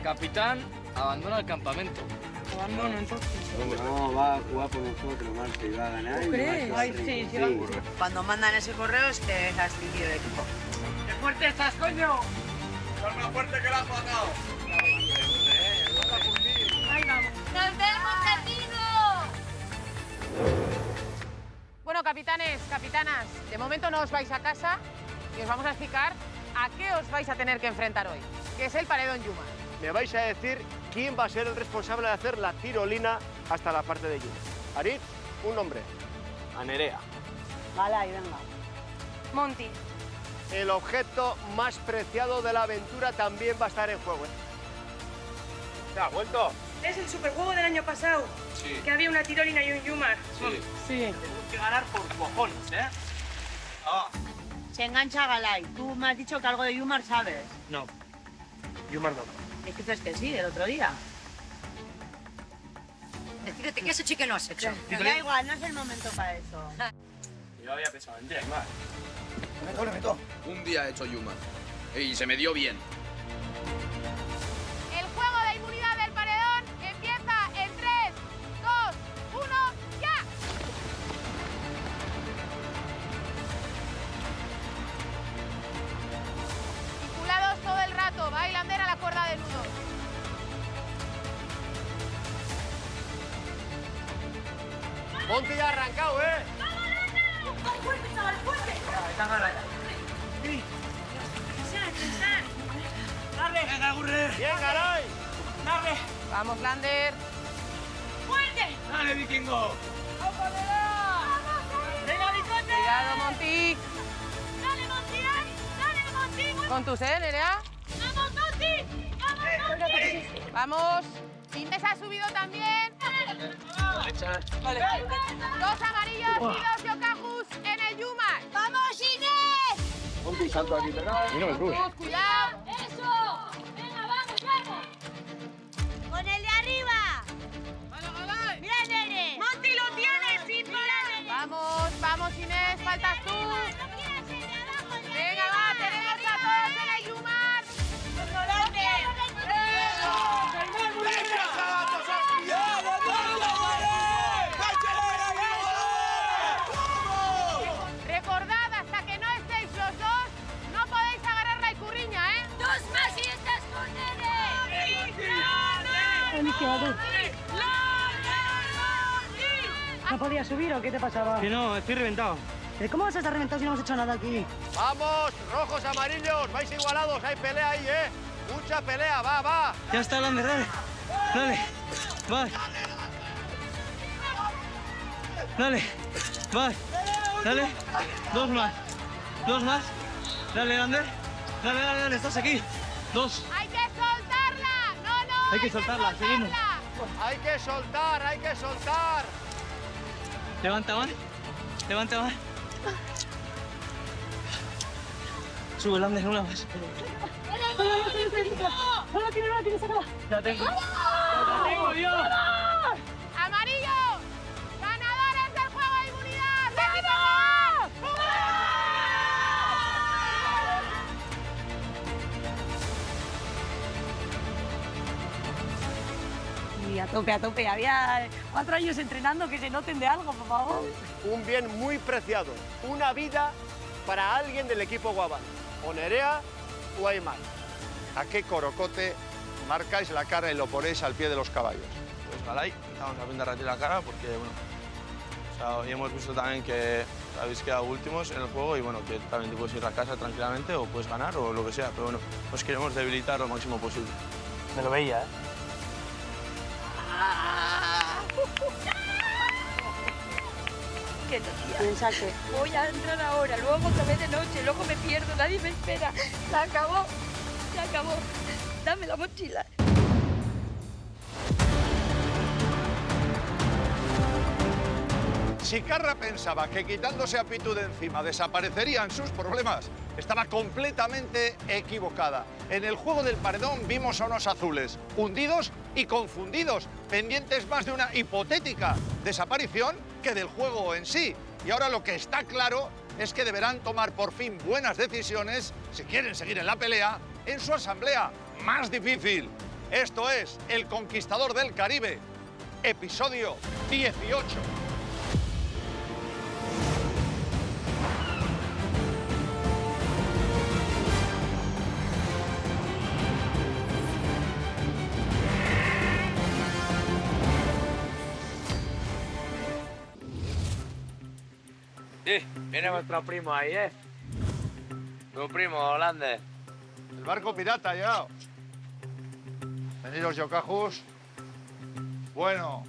capitán abandona el campamento. Abandono, entonces. No, va a jugar por nosotros, Marta, y va a ganar. ¿Tú crees? Ay, sí, sí, va. Cuando mandan ese correo es que es ascendido de equipo. ¡Qué fuerte estás, coño! ¡Estás más fuerte que la has matado! Ahí vamos. ¡Nos vemos, Cepino! Bueno, capitanes, capitanas, de momento no os vais a casa y os vamos a explicar a qué os vais a tener que enfrentar hoy, que es el paredón Yuma. Me vais a decir quién va a ser el responsable de hacer la tirolina hasta la parte de Yuma. Aritz, un nombre. A Nerea. Vale, venga. Monty. El objeto más preciado de la aventura también va a estar en juego. ¿Te has vuelto? Es el superjuego del año pasado. Sí. Que había una tirolina y un Yumar. Sí. Sí. Tenemos que ganar por cojones, ¿eh? Se engancha Galay. Tú me has dicho que algo de Yumar sabes. No. Yuma no. Dijiste que sí, el otro día. Decídete que ese chique no has hecho. Pero da igual, no es el momento para eso. Yo había pensado en Jack, más. Un día he hecho Yuma. Y se me dio bien. El juego de inmunidad del paredón empieza en 3, 2, 1, ¡ya! Vinculados todo el rato, va Highlander a la cuerda de nudos. Monty ya ha arrancado, ¿eh? ¡Fuerte, chaval, fuerte! ¡Bien, Galay! Vamos, Lander. ¡Dale, vikingo! ¡Venga, bicote! Cuidado, Monty. ¡Dale, Monty! ¡Dale, Monty! Con tus, Nerea. ¡Vamos, Monty! ¡Vamos, Monty! Vamos. Inés ha subido también. Vale. 2 amarillos y 2 Yokajus en el Yuma. ¡Vamos, Inés! Monty, salto aquí, pegado. Y no me subes. Cuidado. ¡Eso! ¡Venga, vamos, vamos! ¡Con el de arriba! ¡Mira, nene! ¡Monty, lo tienes! ¡Sin problema! Vamos, vamos, Inés. Faltas tú. ¡No quieras el de abajo, el de Venga, arriba! va. Tenemos a todos en el Yuma. Recordad, hasta que no estéis los dos, no podéis agarrar la icurriña, ¿eh? ¡Dos más y estás con nene! ¿No podías subir o qué te pasaba? Que no, estoy reventado. ¿Cómo vas a estar reventado si no hemos hecho nada aquí? ¡Vamos! ¡Rojos, amarillos! ¡Vais igualados! ¡Hay pelea ahí, eh! ¡Mucha pelea! ¡Va, va! Ya está, Lander, dale. Dale. Va. Dale. Va. Dale. 2 más. 2 más. Dale, Lander. Dale, dale, dale. Estás aquí. 2. ¡Hay que soltarla! ¡No, no! Hay que soltarla, seguimos. ¡Hay que soltar! ¡Hay que soltar! Levanta más. Levanta más. Sube, Lander, una más. ¡No la tienes, sácala! La tengo. La tengo yo. ¡Amarillo! ¡Ganadores del juego de inmunidad! ¡Equipo! Y a tope. Había 4 años entrenando, que se noten de algo, por favor. Un bien muy preciado. Una vida para alguien del equipo Guaban. O Nerea o Aymar. ¿A qué corocote marcáis la cara y lo ponéis al pie de los caballos? Pues Galay, estamos a pintar a ti la cara porque, bueno, o sea, hoy hemos visto también que habéis quedado últimos en el juego y, bueno, que también te puedes ir a casa tranquilamente o puedes ganar o lo que sea, pero, bueno, os queremos debilitar lo máximo posible. Me lo veía, ¿eh? Que no, tía. Piensa que voy a entrar ahora, luego otra vez de noche, luego me pierdo, nadie me espera. Se acabó. Dame la mochila. Si Carra pensaba que quitándose a Pitu de encima desaparecerían sus problemas, estaba completamente equivocada. En el juego del paredón vimos a unos azules hundidos y confundidos, pendientes más de una hipotética desaparición que del juego en sí. Y ahora lo que está claro es que deberán tomar por fin buenas decisiones, si quieren seguir en la pelea, en su asamblea más difícil. Esto es El Conquistador del Caribe, episodio 18. Sí, viene vuestro primo ahí, ¿eh? Tu primo, holandés. El barco pirata ha llegado. Veniros, Yokajus. Bueno,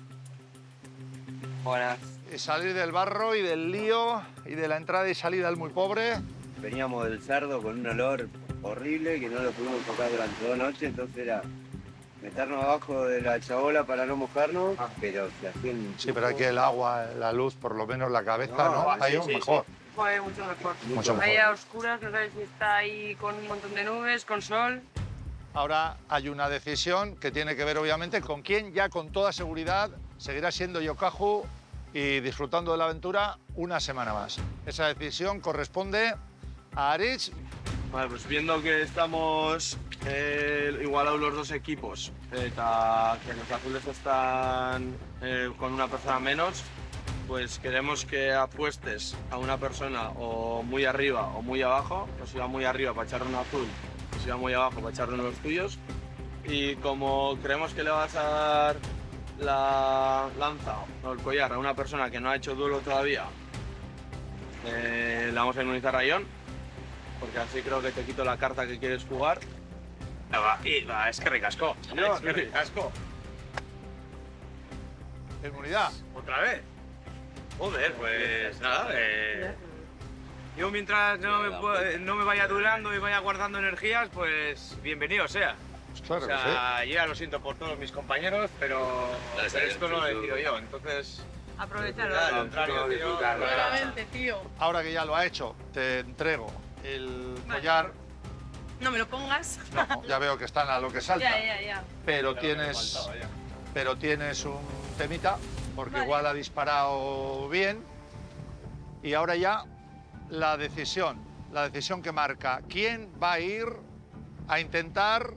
Buenas. y salir del barro y del lío y de la entrada y salida del muy pobre. Veníamos del cerdo con un olor horrible que no lo pudimos tocar durante 2 noches, entonces era meternos abajo de la chabola para no mojarnos, pero se hacía un... Sí, pero aquí el agua, la luz, por lo menos la cabeza, ¿no? Ahí un mejor. Joder, mucho mejor. Mucho mejor. Ahí a oscuras, no sabes si está ahí con un montón de nubes, con sol. Ahora hay una decisión que tiene que ver, obviamente, con quién ya con toda seguridad seguirá siendo Yokaju y disfrutando de la aventura una semana más. Esa decisión corresponde a Aritz. Vale, pues viendo que estamos igualados los dos equipos, que los azules están con una persona menos, pues queremos que apuestes a una persona o muy arriba o muy abajo. O si va muy arriba para echarle un azul, o si va muy abajo para echarle uno de los tuyos. Y como creemos que le vas a dar la lanza o el collar a una persona que no ha hecho duelo todavía, le vamos a inmunizar a Ion, porque así creo que te quito la carta que quieres jugar. Es que ricasco. Es que ricasco. Inmunidad. ¿Otra vez? Joder, pues nada. Yo mientras no me vaya durando y vaya guardando energías, pues bienvenido sea. Pues claro O sea, yo ya lo siento por todos mis compañeros, pero esto no lo decido yo, entonces... Aprovecharlo. Al contrario, tío. Claramente, tío. Ahora que ya lo ha hecho, te entrego el collar. No me lo pongas. No, ya veo que están a lo que salta. Ya. Pero tienes un temita, porque igual ha disparado bien. Y ahora ya la decisión que marca quién va a ir a intentar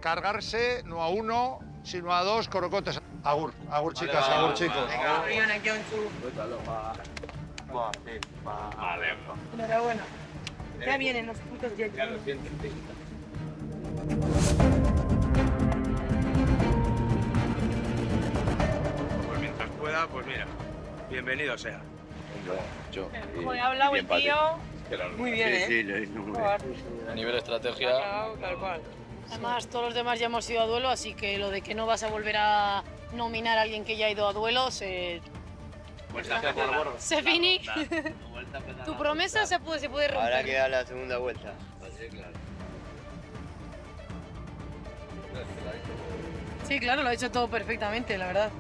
cargarse no a uno, sino a 2 corocotes. Agur, chicas, agur, chicos. Enhorabuena. Ya vienen los putos días. Ya lo siento, tío. Pues mientras pueda, pues mira, bienvenido sea. Joder, ha hablado el tío. Muy bien, ¿eh? Sí, lo hizo muy bien. A nivel estrategia, Tal cual. Además, todos los demás ya hemos ido a duelo, así que lo de que no vas a volver a nominar a alguien que ya ha ido a duelo se fini. Tu promesa se puede romper. Ahora queda la segunda vuelta. Sí, claro, lo ha hecho todo perfectamente, la verdad.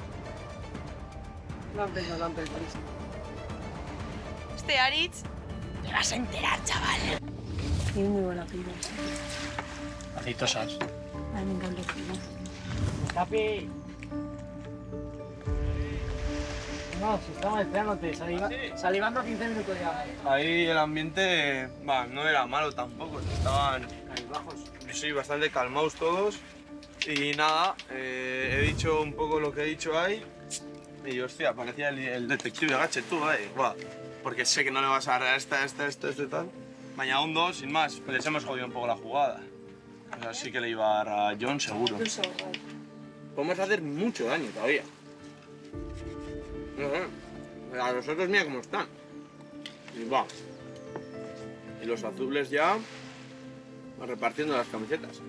Este Aritz, te vas a enterar, chaval. Tiene muy buena pinta. Aceitosas. A mí me encanta el pinta. Capi. No, si estamos esperándote, salivando 15 minutos ya. Ahí el ambiente, no era malo tampoco, estaban bajos. Sí, bastante calmados todos. Y nada, he dicho un poco lo que he dicho ahí. Y hostia, parecía el detective Gadget, tú, porque sé que no le vas a dar a este y tal. Mañana un 2, sin más, les hemos jodido un poco la jugada. O sea, sí que le iba a dar a John seguro. Podemos hacer mucho daño todavía. A los otros mira cómo están. Y va. Y los azules ya van repartiendo las camisetas.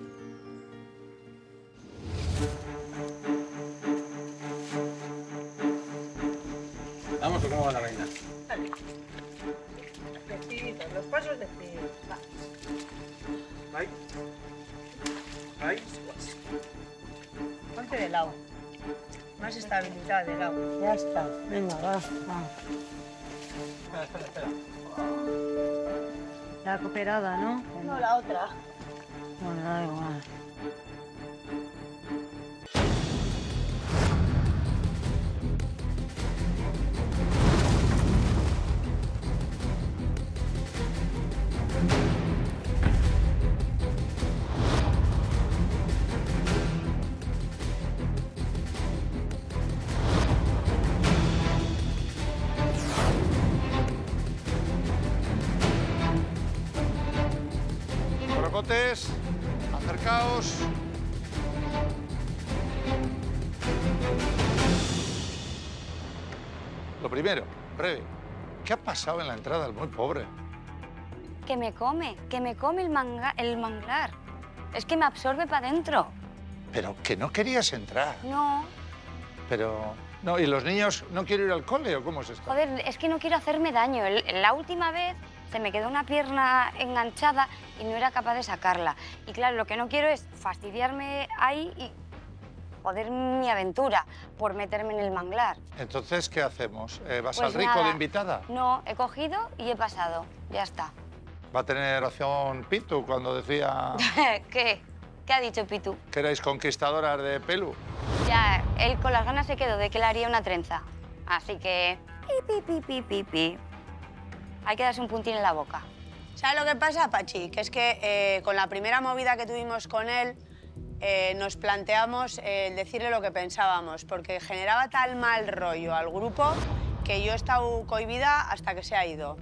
¿Vamos o cómo va la reina? Vale. Despediditos, los pasos despedidos. Va. Ahí. Ahí. Ponte de lado. Más estabilidad de lado. Ya está. Venga, va. Espera. La cooperada, ¿no? No, la otra. Bueno, da igual. Pilotes, acercaos. Lo primero, Rebe, ¿qué ha pasado en la entrada del muy pobre? Que me come el manglar. Es que me absorbe para adentro. Pero que no querías entrar. No, Pero... No, ¿y los niños no quieren ir al cole o cómo es esto? joder, es que no quiero hacerme daño. La última vez se me quedó una pierna enganchada y no era capaz de sacarla. Y claro, lo que no quiero es fastidiarme ahí y joder mi aventura por meterme en el manglar. Entonces, ¿qué hacemos? ¿Vas Pues al rico nada. de invitada? No, he cogido y he pasado. Ya está. Va a tener razón Pitu cuando decía ¿Qué? ¿Qué ha dicho Pitu? que erais conquistadoras de pelu. Ya, él con las ganas se quedó de que le haría una trenza. Así que... pi. Hay que darse un puntín en la boca. ¿Sabes lo que pasa, Pachi? Que es que con la primera movida que tuvimos con él, nos planteamos decirle lo que pensábamos, porque generaba tal mal rollo al grupo que yo he estado cohibida hasta que se ha ido.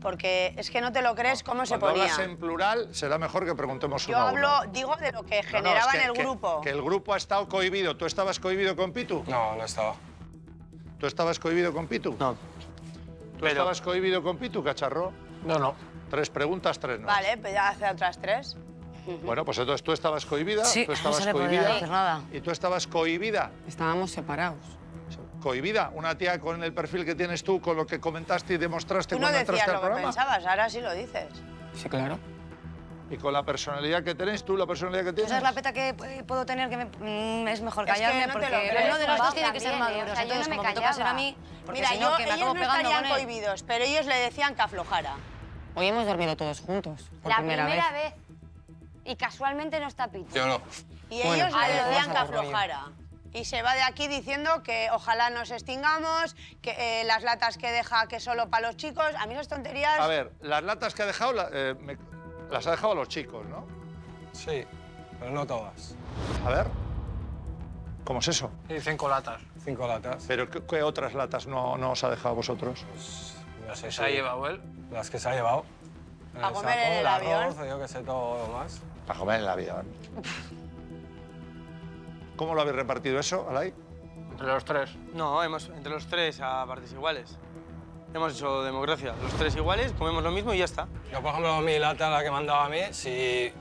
Porque es que no te lo crees cómo se Cuando ponía. hablas en plural, será mejor que preguntemos Yo uno a hablo, uno. digo de lo que No, no, generaba es en el grupo. Que el grupo ha estado cohibido. ¿Tú estabas cohibido con Pitu? No, no estaba. ¿Tú estabas cohibido con Pitu? No. ¿Tú estabas cohibido con Pitu, cacharro? No. 3 preguntas, 3 no. Vale, pues ya hace otras 3. Bueno, pues entonces tú estabas cohibida, Sí, tú no estabas se le podía cohibida decir nada. y tú estabas cohibida. Estábamos separados. Cohibida, una tía con el perfil que tienes tú, con lo que comentaste y demostraste Tú no cuando decías entraste al lo que programa. pensabas, ahora sí lo dices. Sí, claro. Y con la personalidad que tenés tú, la personalidad que tienes. Esa es la peta que puedo tener, que es mejor Es que callarme no te porque lo crees. uno de los Va, dos tiene que ser también, maduro. o sea, yo Entonces, no me como me toca ser a callaba. mí, porque Mira, si no, que me ellos acabo no pegando estarían con él. cohibidos, pero ellos le decían que aflojara. Hoy hemos dormido todos juntos, por La primera primera vez. vez. Y casualmente no está Pitu. Yo no. Y Bueno, ellos ahí le lo decían vas que a tu rollo. aflojara. Y se va de aquí diciendo que ojalá nos extingamos, que las latas que deja que solo para los chicos. A mí esas tonterías... A ver, las latas que ha dejado las ha dejado a los chicos, ¿no? Sí, pero no todas. A ver, ¿cómo es eso? Y 5 latas. 5 latas. ¿Pero qué otras latas no os ha dejado a vosotros? No sé si ha llevado él. Las que se ha llevado. A comer en el avión. Arroz, yo que sé, todo lo más. Para comer en el avión. ¿Cómo lo habéis repartido eso, Alay? Entre los 3. No, entre los 3 a partes iguales. Hemos hecho democracia. Los 3 iguales, comemos lo mismo y ya está. Yo, por ejemplo, mi lata, la que me han dado a mí, si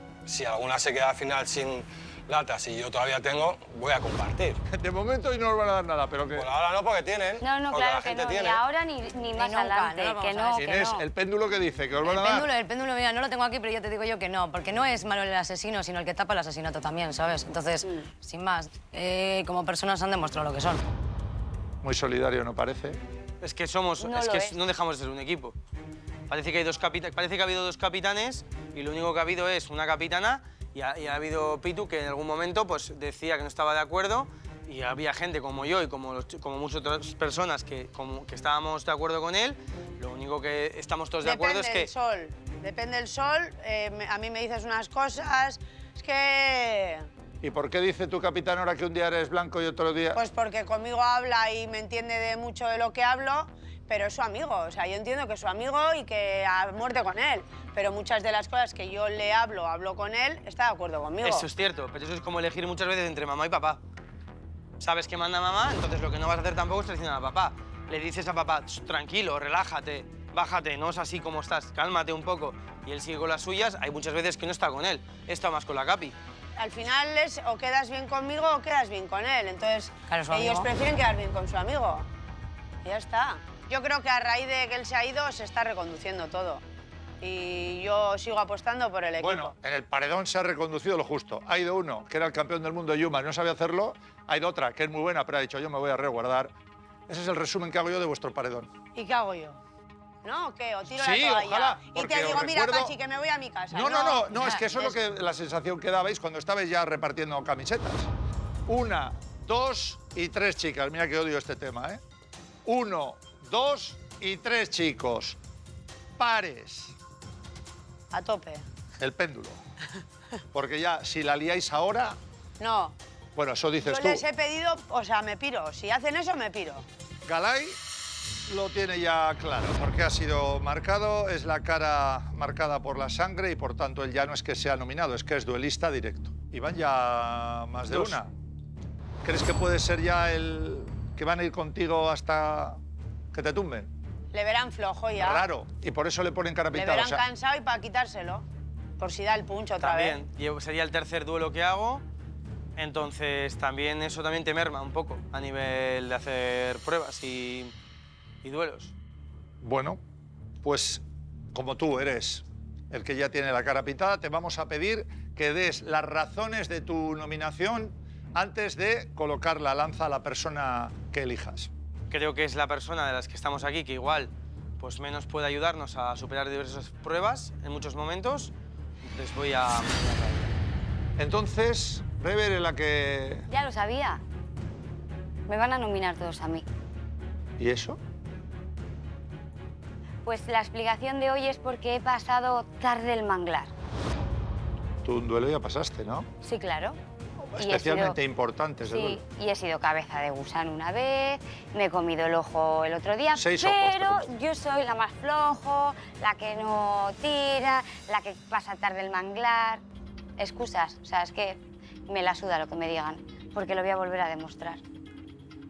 alguna se queda al final sin latas y yo todavía tengo, voy a compartir. De momento hoy no os van a dar nada, pero que... Por ahora no, porque tienen. No, porque la claro que gente no. tiene. Ni ahora ni más nunca, adelante. no lo Que vamos a no, ver. que Inés, no. el péndulo que dice que os van a dar... El péndulo, mira, no lo tengo aquí, pero yo te digo yo que no, porque no es Manuel el asesino, sino el que tapa el asesinato también, ¿sabes? Entonces, sin más, como personas han demostrado lo que son. Muy solidario, ¿no parece? Es que somos, No es lo que es. no dejamos de ser un equipo. Parece que ha habido 2 capitanes y lo único que ha habido es una capitana y ha habido Pitu que en algún momento pues decía que no estaba de acuerdo y había gente como yo y como muchas otras personas que estábamos de acuerdo con él. Lo único que estamos todos de acuerdo es que... Depende del sol. A mí me dices unas cosas. Es que... ¿Y por qué dice tu capitán ahora que un día eres blanco y otro día...? Pues porque conmigo habla y me entiende de mucho de lo que hablo, pero es su amigo. O sea, yo entiendo que es su amigo y que a muerte con él. Pero muchas de las cosas que yo le hablo con él, está de acuerdo conmigo. Eso es cierto, pero eso es como elegir muchas veces entre mamá y papá. Sabes que manda mamá, entonces lo que no vas a hacer tampoco es traicionar a papá. Le dices a papá, tranquilo, relájate, bájate, no es así como estás, cálmate un poco. Y él sigue con las suyas, hay muchas veces que no está con él, está más con la Capi. Al final es o quedas bien conmigo o quedas bien con él. Entonces, Claro, su ellos amigo. prefieren quedar bien con su amigo. Y ya está. Yo creo que a raíz de que él se ha ido, se está reconduciendo todo. Y yo sigo apostando por el equipo. Bueno, en el paredón se ha reconducido lo justo. Ha ido uno, que era el campeón del mundo, Yuma, y no sabía hacerlo. Ha ido otra, que es muy buena, pero ha dicho, yo me voy a resguardar. Ese es el resumen que hago yo de vuestro paredón. ¿Y qué hago yo? ¿No? ¿O qué? ¿O tiro Sí, la toalla? ojalá, Y porque te digo, os mira, recuerdo- Pachi, que me voy a mi casa. No, es que eso es lo que la sensación que dabais cuando estabais ya repartiendo camisetas. 1, 2 y 3 chicas. Mira que odio este tema, ¿eh? 1, 2 y 3 chicos. Pares. A tope. El péndulo. Porque ya, si la liáis ahora, No. bueno, eso dices Yo tú. les he pedido, o sea, me piro. Si hacen eso, me piro. Galay, lo tiene ya claro, porque ha sido marcado, es la cara marcada por la sangre y por tanto él ya no es que sea nominado, es que es duelista directo. Y van ya más de Dos. una. ¿Crees que puede ser ya el que van a ir contigo hasta que te tumben? Le verán flojo ya. Raro, y por eso le ponen cara Le pintada. verán o sea, cansado y para quitárselo. Por si da el puncho otra vez. También, sería el tercer duelo que hago, entonces también eso también te merma un poco a nivel de hacer pruebas y duelos. Bueno, pues como tú eres el que ya tiene la cara pintada, te vamos a pedir que des las razones de tu nominación antes de colocar la lanza a la persona que elijas. Creo que es la persona de las que estamos aquí que igual pues menos puede ayudarnos a superar diversas pruebas en muchos momentos. Entonces voy a... Entonces, Rebe es la que... Ya lo sabía. Me van a nominar todos a mí. ¿Y eso? Pues la explicación de hoy es porque he pasado tarde el manglar. Tú un duelo ya pasaste, ¿no? Sí, claro. Y he Especialmente sido- importante ese Sí, duelo. y he sido cabeza de gusano una vez, me he comido el ojo el otro día, 6 ojos te pero yo soy la más flojo, la que no tira, la que pasa tarde el manglar. Excusas, o sea, es que me la suda lo que me digan, porque lo voy a volver a demostrar.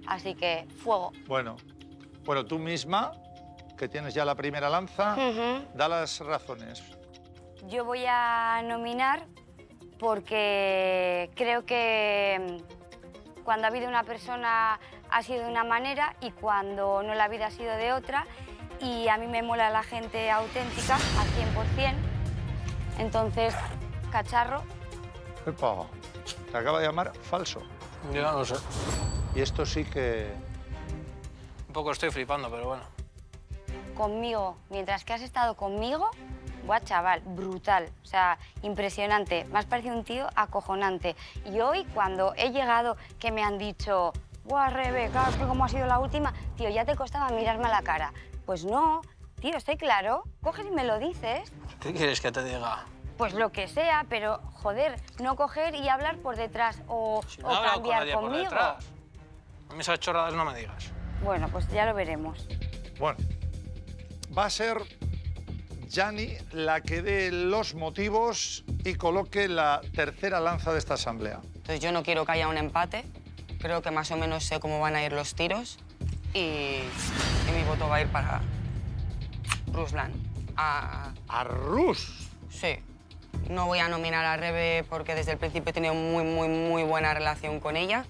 Así que, fuego. Bueno, tú misma, que tienes ya la primera lanza, Ujú. da las razones. Yo voy a nominar porque creo que cuando ha habido una persona ha sido de una manera y cuando no la vida ha sido de otra. Y a mí me mola la gente auténtica al 100%. Entonces, Cacharro. Epa, te acaba de llamar falso. Yo no lo sé. Y esto sí que... Un poco estoy flipando, pero bueno. Conmigo, mientras que has estado conmigo, buah, chaval, brutal, o sea, impresionante. Me has parecido un tío acojonante. Y hoy, cuando he llegado, que me han dicho, buah, Rebeca, ¿cómo ha sido la última? Tío, ya te costaba mirarme a la cara. Pues no, tío, estoy claro. Coges y me lo dices. ¿Qué quieres que te diga? Pues lo que sea, pero, joder, no coger y hablar por detrás o, Si no o he hablado con cambiar nadie por conmigo. detrás. A mí esas chorradas no me digas. Bueno, pues ya lo veremos. Bueno, va a ser Yani la que dé los motivos y coloque la tercera lanza de esta asamblea. Entonces yo no quiero que haya un empate. Creo que más o menos sé cómo van a ir los tiros. Y mi voto va a ir para Ruslan. ¿A Rus? Sí. No voy a nominar a Rebe porque desde el principio he tenido muy buena relación con ella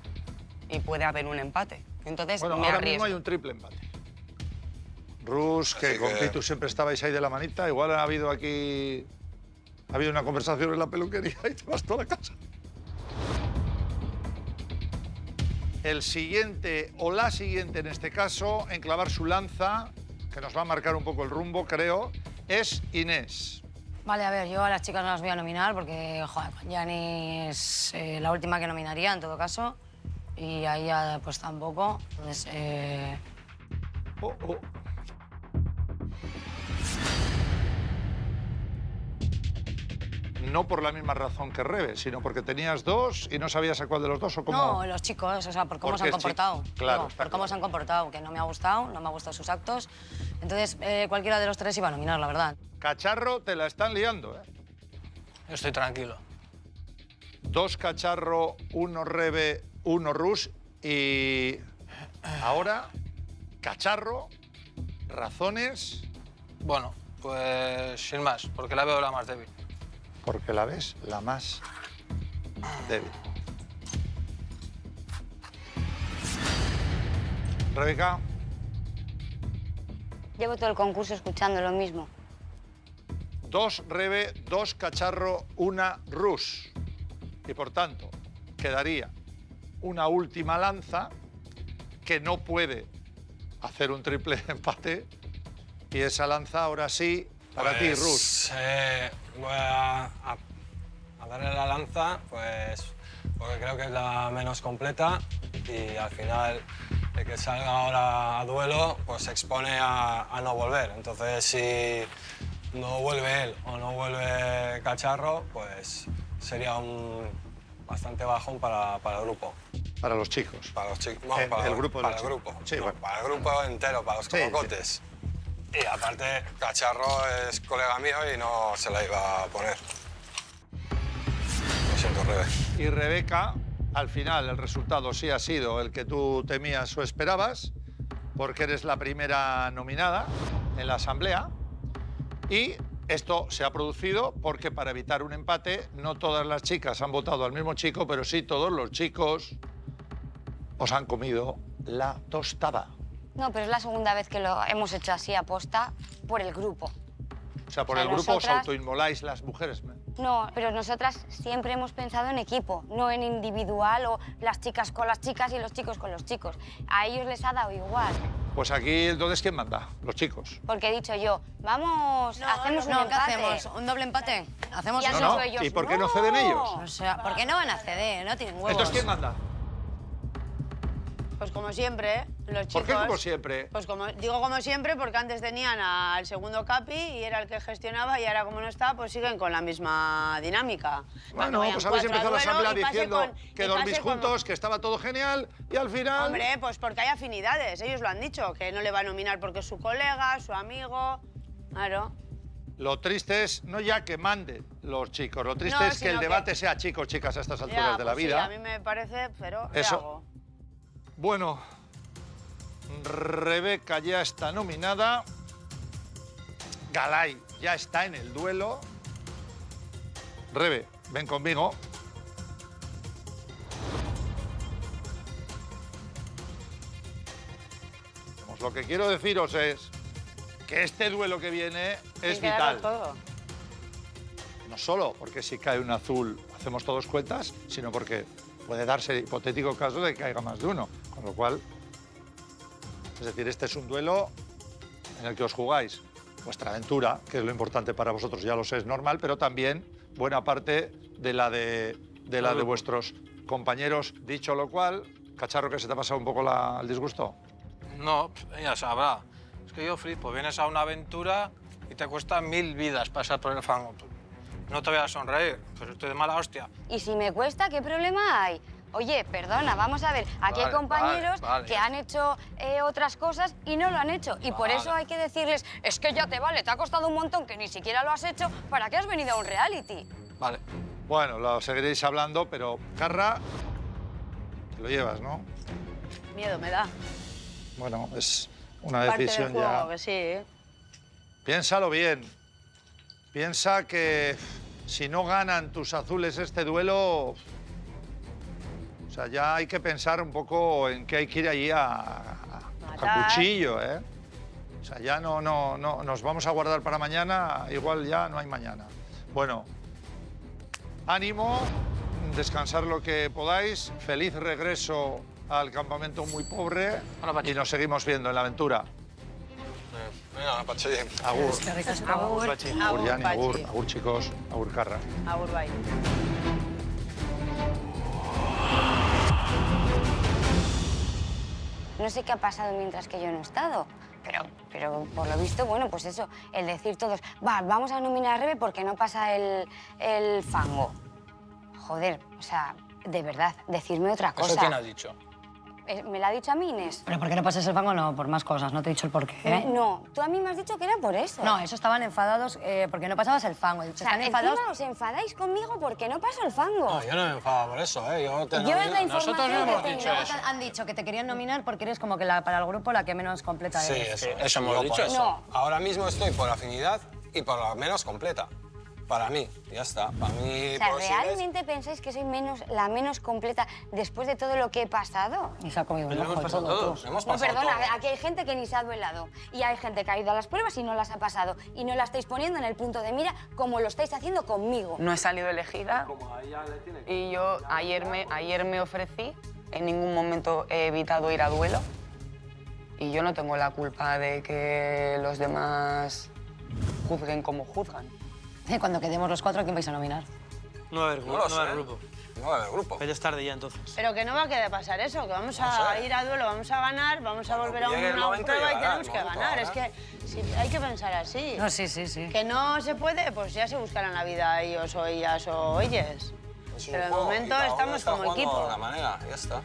y puede haber un empate. Entonces Bueno, me ahora arriesgo. mismo hay un triple empate. Rus, que con Pitu siempre estabais ahí de la manita, igual ha habido aquí... Ha habido una conversación en la peluquería y te vas toda la casa. El siguiente, o la siguiente en este caso, en clavar su lanza, que nos va a marcar un poco el rumbo, creo, es Inés. Vale, a ver, yo a las chicas no las voy a nominar porque, joder, con Yani es la última que nominaría, en todo caso. Y a ella, pues, tampoco. Entonces, No por la misma razón que Rebe, sino porque tenías dos y no sabías a cuál de los dos o cómo... No, los chicos, o sea, por cómo Porque se han es comportado. claro, Digo, está por cómo se han comportado, que no me ha gustado sus actos. Entonces, cualquiera de los tres iba a nominar, la verdad. Cacharro, te la están liando, ¿eh? Estoy tranquilo. 2 Cacharro, 1 Rebe, 1 Rus y ahora Cacharro, razones... Bueno, pues sin más, porque la veo la más débil. Porque la ves la más débil. Rebeca. Llevo todo el concurso escuchando lo mismo. 2 Rebe, 2 Cacharro, 1 Rus. Y por tanto, quedaría una última lanza que no puede hacer un triple empate. Y esa lanza ahora sí, para ti, Rus. Voy a darle la lanza, pues, porque creo que es la menos completa y al final el que salga ahora a duelo pues se expone a no volver. Entonces, si no vuelve él o no vuelve Cacharro, pues sería un bastante bajón para el grupo. Para los chicos. Para los chicos. Bueno, para el grupo de para los el chicos. grupo. Sí, No, bueno. para el grupo entero, para los Sí, cocotes. Y aparte, Cacharro es colega mío y no se la iba a poner. Lo siento, Rebe. Y Rebeca, al final, el resultado sí ha sido el que tú temías o esperabas, porque eres la primera nominada en la asamblea. Y esto se ha producido porque, para evitar un empate, no todas las chicas han votado al mismo chico, pero sí todos los chicos os han comido la tostada. No, pero es la segunda vez que lo hemos hecho así aposta por el grupo. O sea, por O sea, el grupo os nosotras- autoinmoláis las mujeres. No, pero nosotras siempre hemos pensado en equipo, no en individual o las chicas con las chicas y los chicos con los chicos. A ellos les ha dado igual, Pues aquí, entonces, ¿quién manda? Los chicos. porque he dicho yo, vamos, hacemos un ¿qué empate. hacemos? ¿Un doble empate? ¿Hacemos Y han eso? dicho ellos, ¿Y por qué no ceden ellos? O sea, ¿por qué no van a ceder? No tienen huevos. Entonces, ¿quién manda? Pues como siempre, los chicos... ¿Por qué como siempre? Pues digo como siempre porque antes tenían al segundo capi y era el que gestionaba y ahora como no está, pues siguen con la misma dinámica. Bueno, Vayan pues habéis 4 empezado la a duelo asamblea y pase diciendo con- que y dormís pase como- juntos, que estaba todo genial y al final... Hombre, pues porque hay afinidades, ellos lo han dicho, que no le va a nominar porque es su colega, su amigo, claro. Lo triste es no ya que manden los chicos, lo triste No, es que el sino que- debate sea chicos, chicas a estas alturas Ya, de la pues sí, vida. a mí me parece, pero ¿qué Eso. hago? Bueno, Rebeca ya está nominada. Galay ya está en el duelo. Rebe, ven conmigo. Pues lo que quiero deciros es que este duelo que viene es Hay que darlo vital. todo. No solo porque si cae un azul hacemos todos cuentas, sino porque puede darse el hipotético caso de que caiga más de uno. Con lo cual, es decir, este es un duelo en el que os jugáis vuestra aventura, que es lo importante para vosotros, ya lo sé, es normal, pero también buena parte de la de vuestros compañeros. Dicho lo cual, Cacharro, ¿que se te ha pasado un poco el disgusto? No, ella sabrá. Es que yo flipo, vienes a una aventura y te cuesta 1000 vidas pasar por el fango. No te voy a sonreír, pues estoy de mala hostia. Y si me cuesta, ¿qué problema hay? Oye, perdona, vamos a ver, aquí hay Vale, compañeros vale, que han hecho otras cosas y no lo han hecho. Y por eso hay que decirles, es que ya te vale, te ha costado un montón que ni siquiera lo has hecho, ¿para qué has venido a un reality? Vale. Bueno, lo seguiréis hablando, pero Carra, te lo llevas, ¿no? Miedo me da. Bueno, es una Parte decisión del juego, ya. que sí, ¿eh? Piénsalo bien. Piensa que si no ganan tus azules este duelo, o sea, ya hay que pensar un poco en que hay que ir allí a cuchillo, ¿eh? O sea, ya no nos vamos a guardar para mañana, igual ya no hay mañana. Bueno, ánimo, descansar lo que podáis, feliz regreso al campamento muy pobre y nos seguimos viendo en la aventura. Venga, Pachi. Agur. Agur. Pachi. Agur, Agur, Yani, Pachi. agur, agur, chicos, agur, Carra. Agur, bye. No sé qué ha pasado mientras que yo no he estado, pero por lo visto, bueno, pues eso, el decir todos, va, vamos a nominar a Rebe porque no pasa el fango. Joder, o sea, de verdad, decirme otra cosa. ¿Eso quién ha dicho? ¿Me la ha dicho a mí, Inés? ¿Pero por qué no pasas el fango? No, por más cosas, no te he dicho el por qué. No, tú a mí me has dicho que era por eso. No, eso estaban enfadados porque no pasabas el fango. O Se sea, están enfadados. encima os enfadáis conmigo porque no paso el fango. No, yo no me enfado por eso, ¿eh? Yo Yo es la Nosotros información no hemos que dicho tengo. eso. Han dicho que te querían nominar porque eres como que para el grupo la que menos completa Sí, eres. eso hemos dicho. eso. No. Ahora mismo estoy por afinidad y por la menos completa. Para mí, ya está. Para mí, O sea, posibles- ¿realmente pensáis que soy la menos completa después de todo lo que he pasado? Y se ha comido Pero un hemos ojo pasado todo, todos, tú. hemos No, pasado perdona, todos. aquí hay gente que ni se ha duelado. Y hay gente que ha ido a las pruebas y no las ha pasado. Y no la estáis poniendo en el punto de mira como lo estáis haciendo conmigo. No he salido elegida y yo ayer me ofrecí, en ningún momento he evitado ir a duelo y yo no tengo la culpa de que los demás juzguen como juzgan. Cuando quedemos los cuatro, ¿a quién vais a nominar? No va a haber No grupo. lo No va a sé. haber grupo. No va a haber grupo. Ya es tarde ya entonces. Pero que no va a quedar pasar eso, que vamos No a sé. ir a duelo, vamos a ganar, vamos a volver a llegue el una momento, prueba y llegará tenemos el que momento, ganar. Es ahora. que si hay que pensar así. No, sí, sí, sí. Que no se puede, pues ya se buscarán la vida ellos o ellas o ellas. Es un Pero de juego, momento y cada uno estamos está como jugando equipo. de una manera, ya está.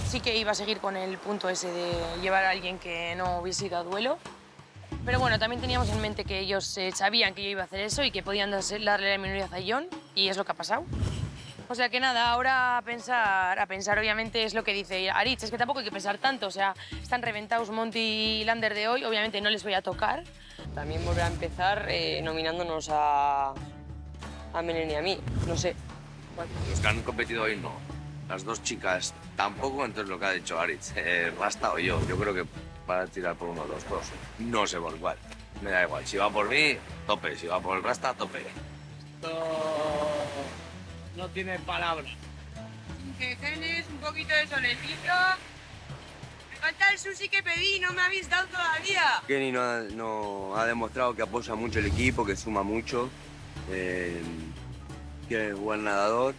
Sí que iba a seguir con el punto ese de llevar a alguien que no hubiese ido a duelo. Pero bueno, también teníamos en mente que ellos sabían que yo iba a hacer eso y que podían darle la minoría a John, y es lo que ha pasado. O sea que nada, ahora a pensar obviamente es lo que dice Aritz, es que tampoco hay que pensar tanto, o sea, están reventados Monty y Lander de hoy, obviamente no les voy a tocar. También volverá a empezar nominándonos a Menen y a mí, no sé. Los que han competido hoy no. Las dos chicas tampoco, entonces lo que ha dicho Aritz, Rasta o yo creo que van a tirar por uno de los dos. No sé por cuál. Me da igual. Si va por mí, tope. Si va por el Rasta, tope. Esto no tiene palabras. Que cenes un poquito de solecito. Me falta el sushi que pedí, no me habéis dado todavía. Kenny no ha demostrado que apoya mucho el equipo, que suma mucho, que es buen nadador,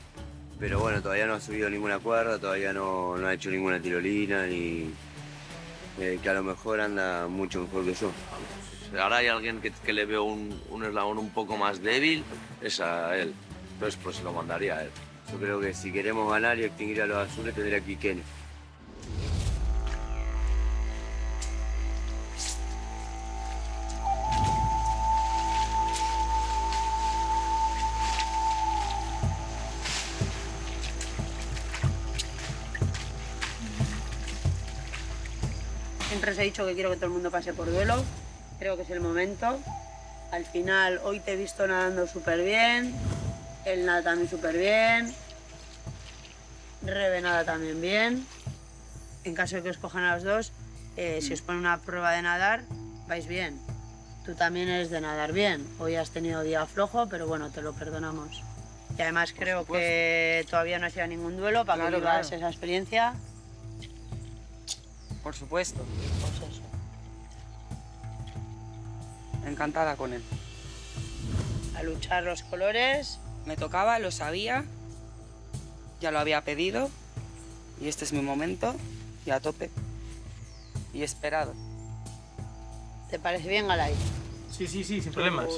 pero bueno, todavía no ha subido ninguna cuerda, todavía no ha hecho ninguna tirolina, ni que a lo mejor anda mucho mejor que yo. Ahora hay alguien que le veo un eslabón un poco más débil, es a él. Entonces pues lo mandaría a él. Yo creo que si queremos ganar y extinguir a los azules tendría que ir Kenny. Siempre os he dicho que quiero que todo el mundo pase por duelo. Creo que es el momento. Al final, hoy te he visto nadando súper bien. Él nada también súper bien. Rebe nada también bien. En caso de que os cojan a los dos, si os ponen una prueba de nadar, vais bien. Tú también eres de nadar bien. Hoy has tenido día flojo, pero bueno, te lo perdonamos. Y además creo que todavía no ha sido ningún duelo para que vivas esa experiencia. Por supuesto. Pues eso. Encantada con él. A luchar los colores. Me tocaba, lo sabía, ya lo había pedido y este es mi momento y a tope y esperado. ¿Te parece bien, Galay? Sí, sin problemas.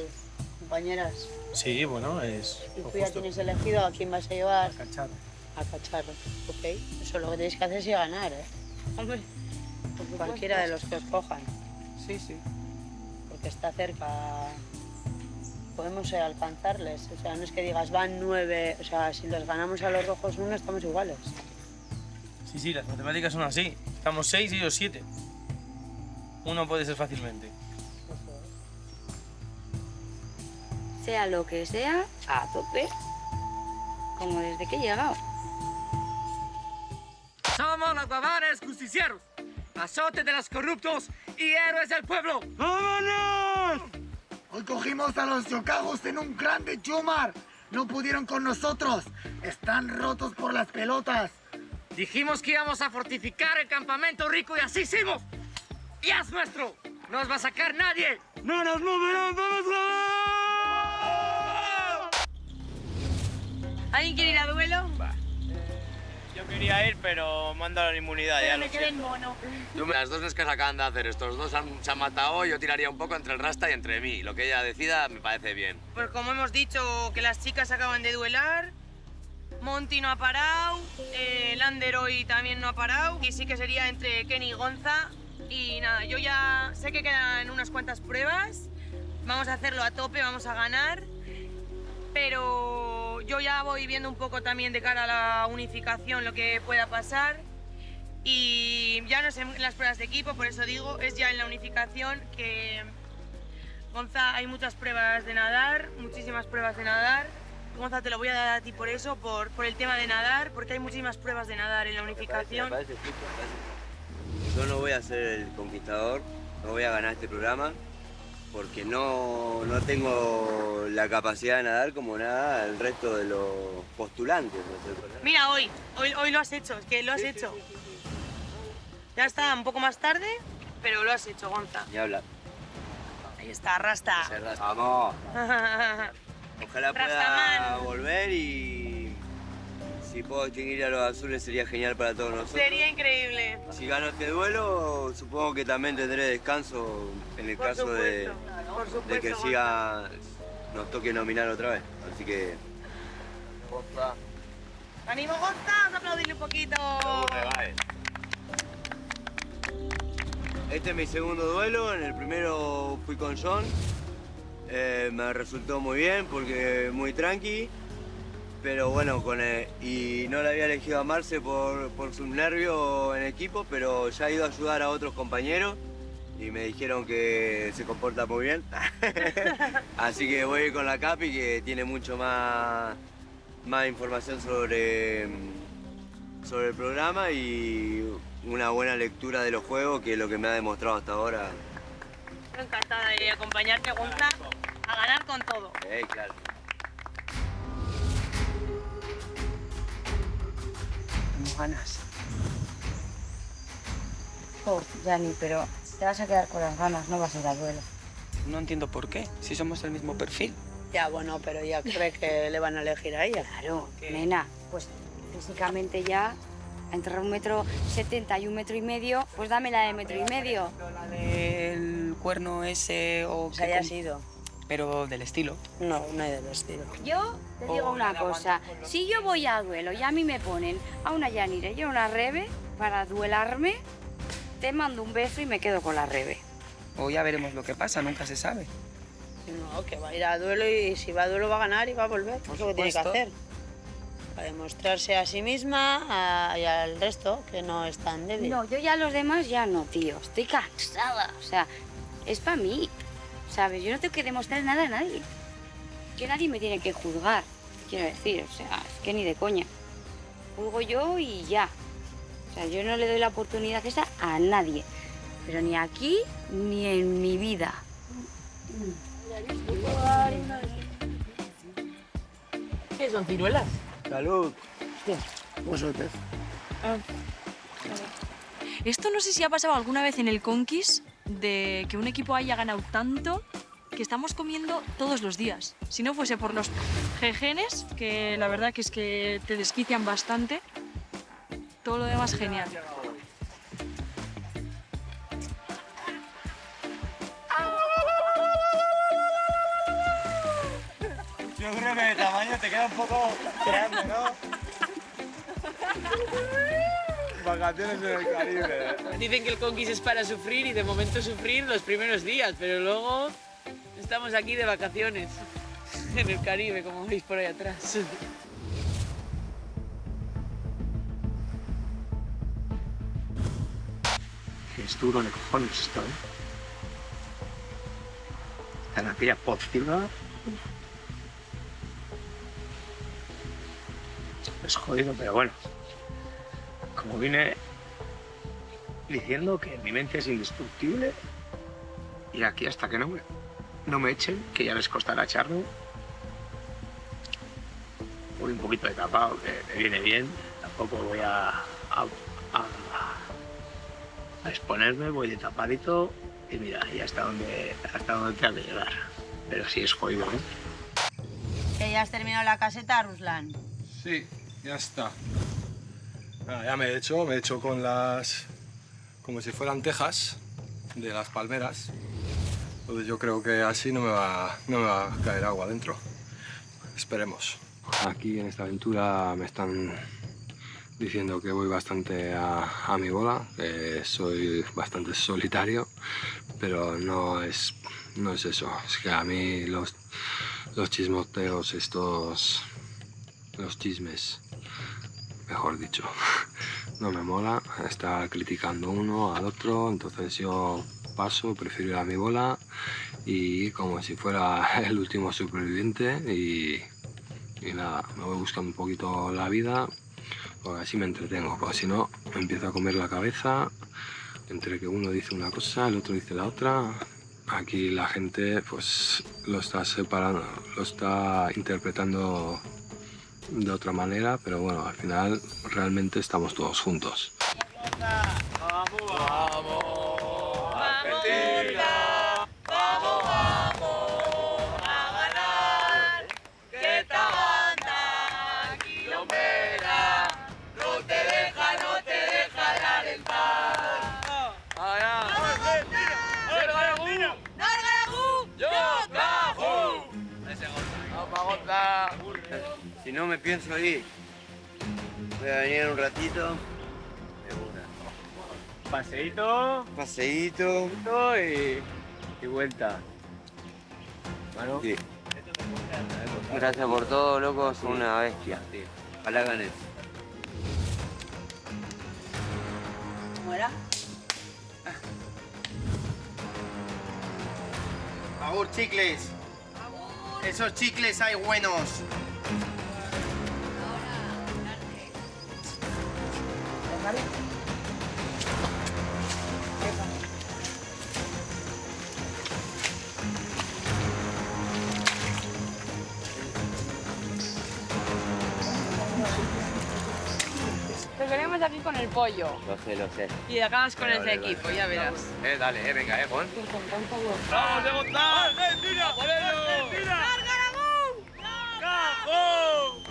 Compañeras. Sí, bueno, es... Y tú ya tienes elegido a quién vas a llevar. A Cacharro. A Cacharro, ok. Eso lo que tenéis que hacer es ir a ganar, ¿eh? Hombre. Cualquiera de los que os cojan. Sí. Porque está cerca. Podemos alcanzarles. O sea, no es que digas van 9. O sea, si les ganamos a los rojos 1, estamos iguales. Sí, las matemáticas son así. Estamos 6 y ellos 7. Uno puede ser fácilmente. Sea lo que sea, a tope, como desde que he llegado. Somos los guavanes justicieros, azotes de los corruptos y héroes del pueblo. ¡Vámonos! Hoy cogimos a los yokagos en un grande Yumar. No pudieron con nosotros. Están rotos por las pelotas. Dijimos que íbamos a fortificar el campamento rico y así hicimos. ¡Y es nuestro! ¡No nos va a sacar nadie! ¡No nos moverán! ¡Vamos a ver! ¿Alguien quiere ir a duelo? Yo quería ir, pero me han dado la inmunidad. Pero ya me lo quedé en siento. mono. Las dos que se acaban de hacer, estos dos se han matado, yo tiraría un poco entre el Rasta y entre mí. Lo que ella decida me parece bien. Pues como hemos dicho que las chicas acaban de duelar, Monty no ha parado, Lander hoy también no ha parado, y sí que sería entre Kenny y Gonza. Y nada, yo ya sé que quedan unas cuantas pruebas, vamos a hacerlo a tope, vamos a ganar, pero yo ya voy viendo un poco también de cara a la unificación lo que pueda pasar. Y ya no sé en las pruebas de equipo, por eso digo, es ya en la unificación que... Gonza, hay muchas pruebas de nadar, muchísimas pruebas de nadar. Gonza, te lo voy a dar a ti por eso, por el tema de nadar, porque hay muchísimas pruebas de nadar en la unificación. Yo no voy a ser el conquistador, no voy a ganar este programa, porque no tengo la capacidad de nadar como nada el resto de los postulantes. Mira, hoy lo has hecho, es que lo has hecho. Ya está, un poco más tarde, pero lo has hecho, Gonza. Ni hablar. Ahí está, Rasta. Vamos. Ojalá pueda Rastaman. volver y Si puedo distinguir a los azules sería genial para todos nosotros. Sería increíble. Si gano este duelo, supongo que también tendré descanso en el caso de que nos toque nominar otra vez. Así que... ¡Ánimo, Gonza! Vamos a aplaudirle un poquito. Este es mi segundo duelo. En el primero fui con John. Me resultó muy bien porque muy tranqui. Pero bueno, y no le había elegido a Marce por sus nervios en equipo, pero ya he ido a ayudar a otros compañeros y me dijeron que se comporta muy bien. Así que voy con la Capi, que tiene mucho más información sobre el programa y una buena lectura de los juegos, que es lo que me ha demostrado hasta ahora. Estoy encantada de acompañarte, Gonza, a ganar con todo. Claro. ¿Cómo ganas? Oh, Jani, pero te vas a quedar con las ganas, no vas a ir al duelo. No entiendo por qué, si somos del mismo perfil. Ya, bueno, pero ella cree que le van a elegir a ella. Claro, nena, pues físicamente ya, entre 1,70 m y 1,5 m, pues dame la de 1,5 m. La del cuerno ese o... Se haya sido. Pero del estilo. No, no hay del estilo. Yo te digo una cosa, si yo voy a duelo y a mí me ponen a una Yanire y a una Rebe para duelarme, te mando un beso y me quedo con la Rebe. O ya veremos lo que pasa, nunca se sabe. No, que va a ir a duelo y si va a duelo va a ganar y va a volver. Es lo que tiene que hacer. Para demostrarse a sí misma y al resto que no es tan débil. No, yo ya a los demás ya no, tío. Estoy cansada. O sea, es para mí, ¿sabes? Yo no tengo que demostrar nada a nadie. Que nadie me tiene que juzgar, quiero decir. O sea, es que ni de coña. Juzgo yo y ya. O sea, yo no le doy la oportunidad esa a nadie. Pero ni aquí ni en mi vida. ¿Qué son ciruelas? ¡Salud! Vosotros. Esto no sé si ha pasado alguna vez en el Conquist, de que un equipo haya ganado tanto que estamos comiendo todos los días. Si no fuese por los jejenes, que la verdad que es que te desquician bastante, todo lo demás genial. Yo creo que de tamaño te queda un poco grande, ¿no? Vacaciones en el Caribe. Dicen que el Conquist es para sufrir y de momento sufrir los primeros días, pero luego estamos aquí de vacaciones en el Caribe, como veis por ahí atrás. Es duro de cojones esto, ¿eh? Está en aquella pozziga. Es jodido, pero bueno. Como vine diciendo que mi mente es indestructible, y aquí hasta que no me echen, que ya les costará echarme. Voy un poquito de tapado, que me viene bien. Tampoco voy a exponerme, voy de tapadito y mira, y hasta donde tenga que llegar. Pero sí es jodido, ¿eh? ¿Que ya has terminado la caseta, Ruslan? Sí, ya está. Nada, ya me he hecho con las... como si fueran tejas de las palmeras. Entonces yo creo que así no me va a caer agua dentro. Esperemos. Aquí en esta aventura me están diciendo que voy bastante a mi bola, que soy bastante solitario, pero no es eso. Es que a mí los chismoteos estos, los chismes, mejor dicho, no me mola estar criticando uno al otro, entonces yo paso, prefiero ir a mi bola y como si fuera el último superviviente y nada, me voy buscando un poquito la vida, porque así me entretengo, porque si no me empiezo a comer la cabeza entre que uno dice una cosa, el otro dice la otra. Aquí la gente pues lo está separando, lo está interpretando de otra manera, pero bueno, al final realmente estamos todos juntos. ¡Vamos, vamos! ¡Argentina! ¡Vamos, vamos! ¡A ganar! ¡Que esta banda quilombera! Si no me pienso ir, voy a venir un ratito. Paseíto. Paseíto. Y vuelta. Mano. Sí. Gracias por todo, loco. Son una bestia. Sí. Ojalá ganes. ¿Cómo era? Agur, chicles. Esos chicles hay buenos. Te veremos aquí con el pollo. Lo sé. Y acabas con Vale, ese vale, equipo, ya verás. Dale, venga, Juan. ¡Vamos a montar! ¡Argentina! ¡Por ello! ¡Argentina! ¡Cajón!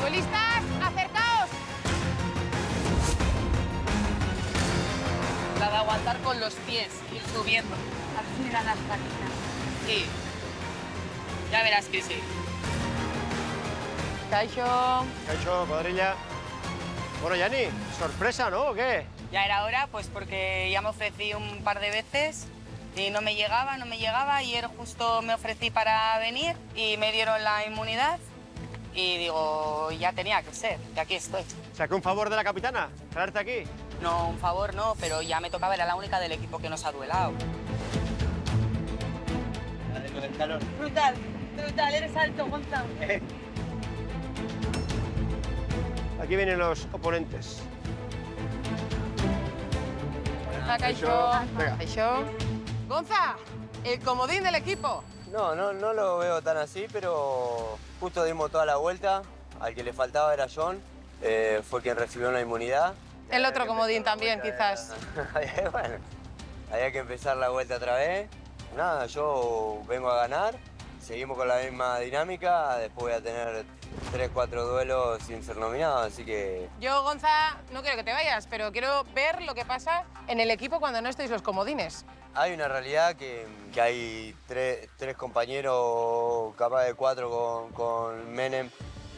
¡Duelistas, acercaos! La de aguantar con los pies, ir subiendo. A ver si me dan las patitas. Sí. Ya verás que sí. Caixo. Caixo, cuadrilla. Bueno, Yani, sorpresa, ¿no? ¿O qué? Ya era hora, pues porque ya me ofrecí un par de veces y no me llegaba. Ayer justo me ofrecí para venir y me dieron la inmunidad y digo, ya tenía que ser, y aquí estoy. ¿Saqué un favor de la capitana? ¿Traerte aquí? No, un favor no, pero ya me tocaba, era la única del equipo que nos ha duelado. La del calor. Brutal, eres alto, Gonzalo. Aquí vienen los oponentes. Hola, Caixo. Venga. Caixo. Gonza, el comodín del equipo. No lo veo tan así, pero justo dimos toda la vuelta. Al que le faltaba era John. Fue quien recibió la inmunidad. El otro comodín también, quizás. Bueno, había que empezar la vuelta otra vez. Nada, yo vengo a ganar. Seguimos con la misma dinámica. Después voy a tener 3-4 duelos sin ser nominado, así que... Yo, Gonza, no quiero que te vayas, pero quiero ver lo que pasa en el equipo cuando no estéis los comodines. Hay una realidad que hay tres compañeros, capaz de 4 con Menem,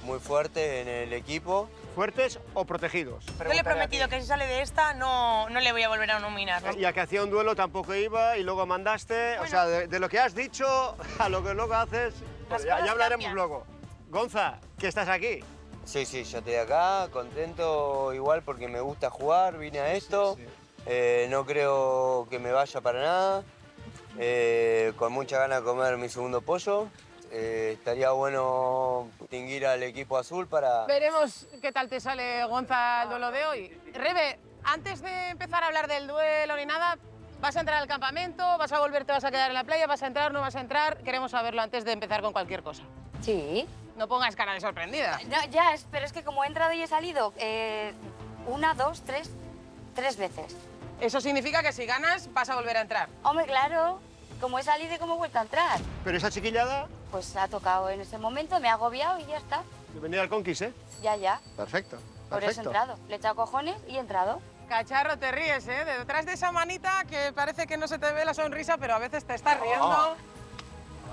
muy fuertes en el equipo. ¿Fuertes o protegidos? Yo le he prometido que si sale de esta no le voy a volver a nominar. ¿no? Y a que hacía un duelo tampoco iba y luego mandaste. O sea, de lo que has dicho a lo que luego haces, pues ya hablaremos luego. Gonza, ¿qué estás aquí? Sí, yo estoy acá, contento igual porque me gusta jugar, vine a esto. No creo que me vaya para nada. Con mucha ganas de comer mi segundo pollo. Estaría bueno distinguir al equipo azul para... Veremos qué tal te sale, Gonza, el duelo de hoy. Rebe, antes de empezar a hablar del duelo ni nada, ¿vas a entrar al campamento? ¿Vas a volver, te vas a quedar en la playa? ¿Vas a entrar, no vas a entrar? Queremos saberlo antes de empezar con cualquier cosa. Sí. No pongas cara de sorprendida. No, pero es que como he entrado y he salido 1, 2, 3 veces. Eso significa que si ganas vas a volver a entrar. Hombre, claro, como he salido y como he vuelto a entrar. Pero esa chiquillada... Pues ha tocado en ese momento, me ha agobiado y ya está. Bienvenida al Conquist, ¿eh? Ya. Perfecto. Por eso he entrado. Le he echado cojones y he entrado. Cacharro, te ríes, ¿eh? Detrás de esa manita que parece que no se te ve la sonrisa, pero a veces te estás riendo.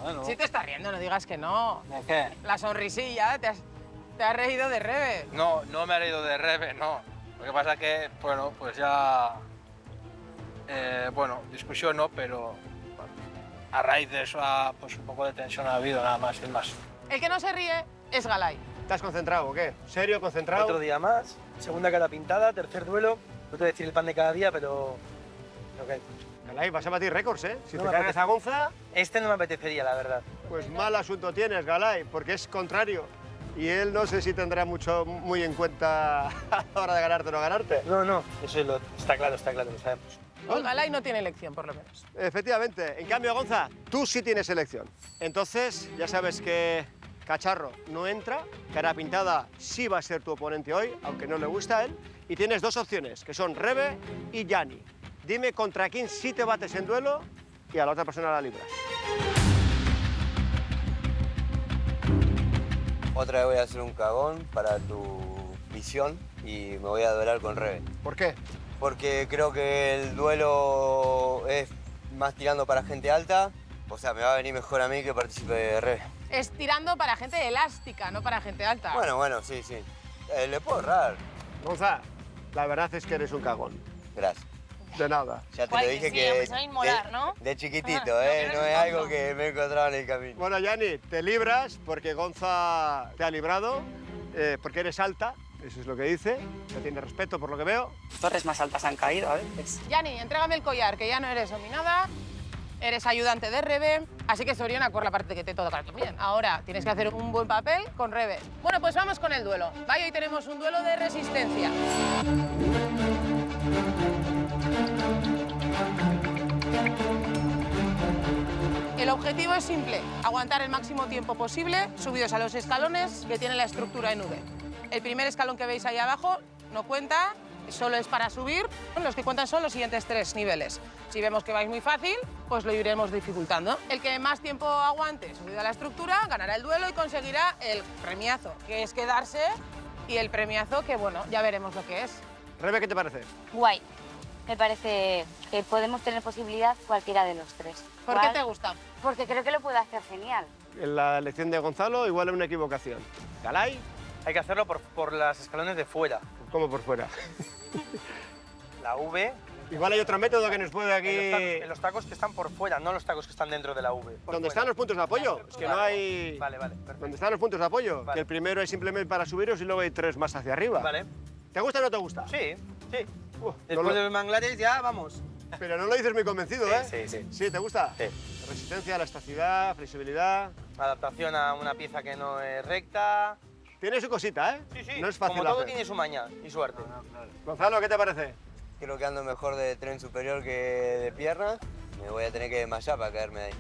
Bueno. Sí te estás riendo, no digas que no. ¿De qué? La sonrisilla, te has reído de Rebe. No me ha reído de Rebe, no. Lo que pasa es que, bueno, pues ya... discusión no, pero a raíz de eso pues un poco de tensión ha habido, nada más, sin más. El que no se ríe es Galay. ¿Estás concentrado o qué? ¿Serio, concentrado? Otro día más, segunda cara pintada, tercer duelo. No te voy a decir el pan de cada día, pero... Okay. Galay, vas a batir récords, ¿eh? Si No te me cargas a Gonza... Este no me apetecería, la verdad. Pues mal asunto tienes, Galay, porque es contrario. Y él no sé si tendrá muy en cuenta a la hora de ganarte o no ganarte. No, eso está claro, lo sabemos. Galay no tiene elección, por lo menos. Efectivamente. En cambio, Gonza, tú sí tienes elección. Entonces, ya sabes que Cacharro no entra, Cara Pintada sí va a ser tu oponente hoy, aunque no le gusta a él. Y tienes dos opciones, que son Rebe y Yani. Dime contra quién sí te bates en duelo y a la otra persona la libras. otra vez voy a hacer un cagón para tu visión y me voy a duelar con Rebe. ¿Por qué? Porque creo que el duelo es más tirando para gente alta. O sea, me va a venir mejor a mí que participe de Rebe. Es tirando para gente elástica, no para gente alta. Bueno, sí. Le puedo ahorrar. Gonza, la verdad es que eres un cagón. Gracias. De nada. Ya te lo dije que ¿no? de chiquitito, ¿eh? No es algo que me he encontrado en el camino. Bueno, Yanni, te libras porque Gonza te ha librado, porque eres alta, eso es lo que dice. Te tiene respeto por lo que veo. Torres más altas han caído a veces. Yani, entrégame el collar, que ya no eres nominada. Eres ayudante de Rebe, así que Soriona, por la parte que te toca bien. Ahora tienes que hacer un buen papel con Rebe. Bueno, pues vamos con el duelo. Vaya, hoy tenemos un duelo de resistencia. El objetivo es simple, aguantar el máximo tiempo posible subidos a los escalones que tiene la estructura en V. El primer escalón que veis ahí abajo no cuenta, solo es para subir. Los que cuentan son los siguientes 3 niveles. Si vemos que vais muy fácil, pues lo iremos dificultando. El que más tiempo aguante subido a la estructura ganará el duelo y conseguirá el premiazo, que es quedarse, y el premiazo que, bueno, ya veremos lo que es. Rebe, ¿qué te parece? Guay. Me parece que podemos tener posibilidad cualquiera de los 3. ¿Por qué te gusta? Porque creo que lo puede hacer genial. En la elección de Gonzalo igual es una equivocación. ¿Galay? Hay que hacerlo por los escalones de fuera. ¿Cómo por fuera? La V. Igual hay otro método que nos puede aquí... En los tacos que están por fuera, no los tacos que están dentro de la V. ¿Dónde están los puntos de apoyo? Es que no hay... Vale, perfecto. ¿Dónde están los puntos de apoyo? Vale. Que el primero es simplemente para subiros y luego hay 3 más hacia arriba. Vale. ¿Te gusta o no te gusta? Sí. Después de Bangladesh ya vamos. Pero no lo dices muy convencido, ¿eh? Sí. ¿Sí? ¿Te gusta? Sí. Resistencia, elasticidad, flexibilidad... Adaptación a una pieza que no es recta. Tiene su cosita, ¿eh? Sí. No es fácil Como todo hacer. tiene su maña y suerte. Gonzalo, ¿qué te parece? Creo que ando mejor de tren superior que de pierna. Me voy a tener que desmayar para caerme de ahí.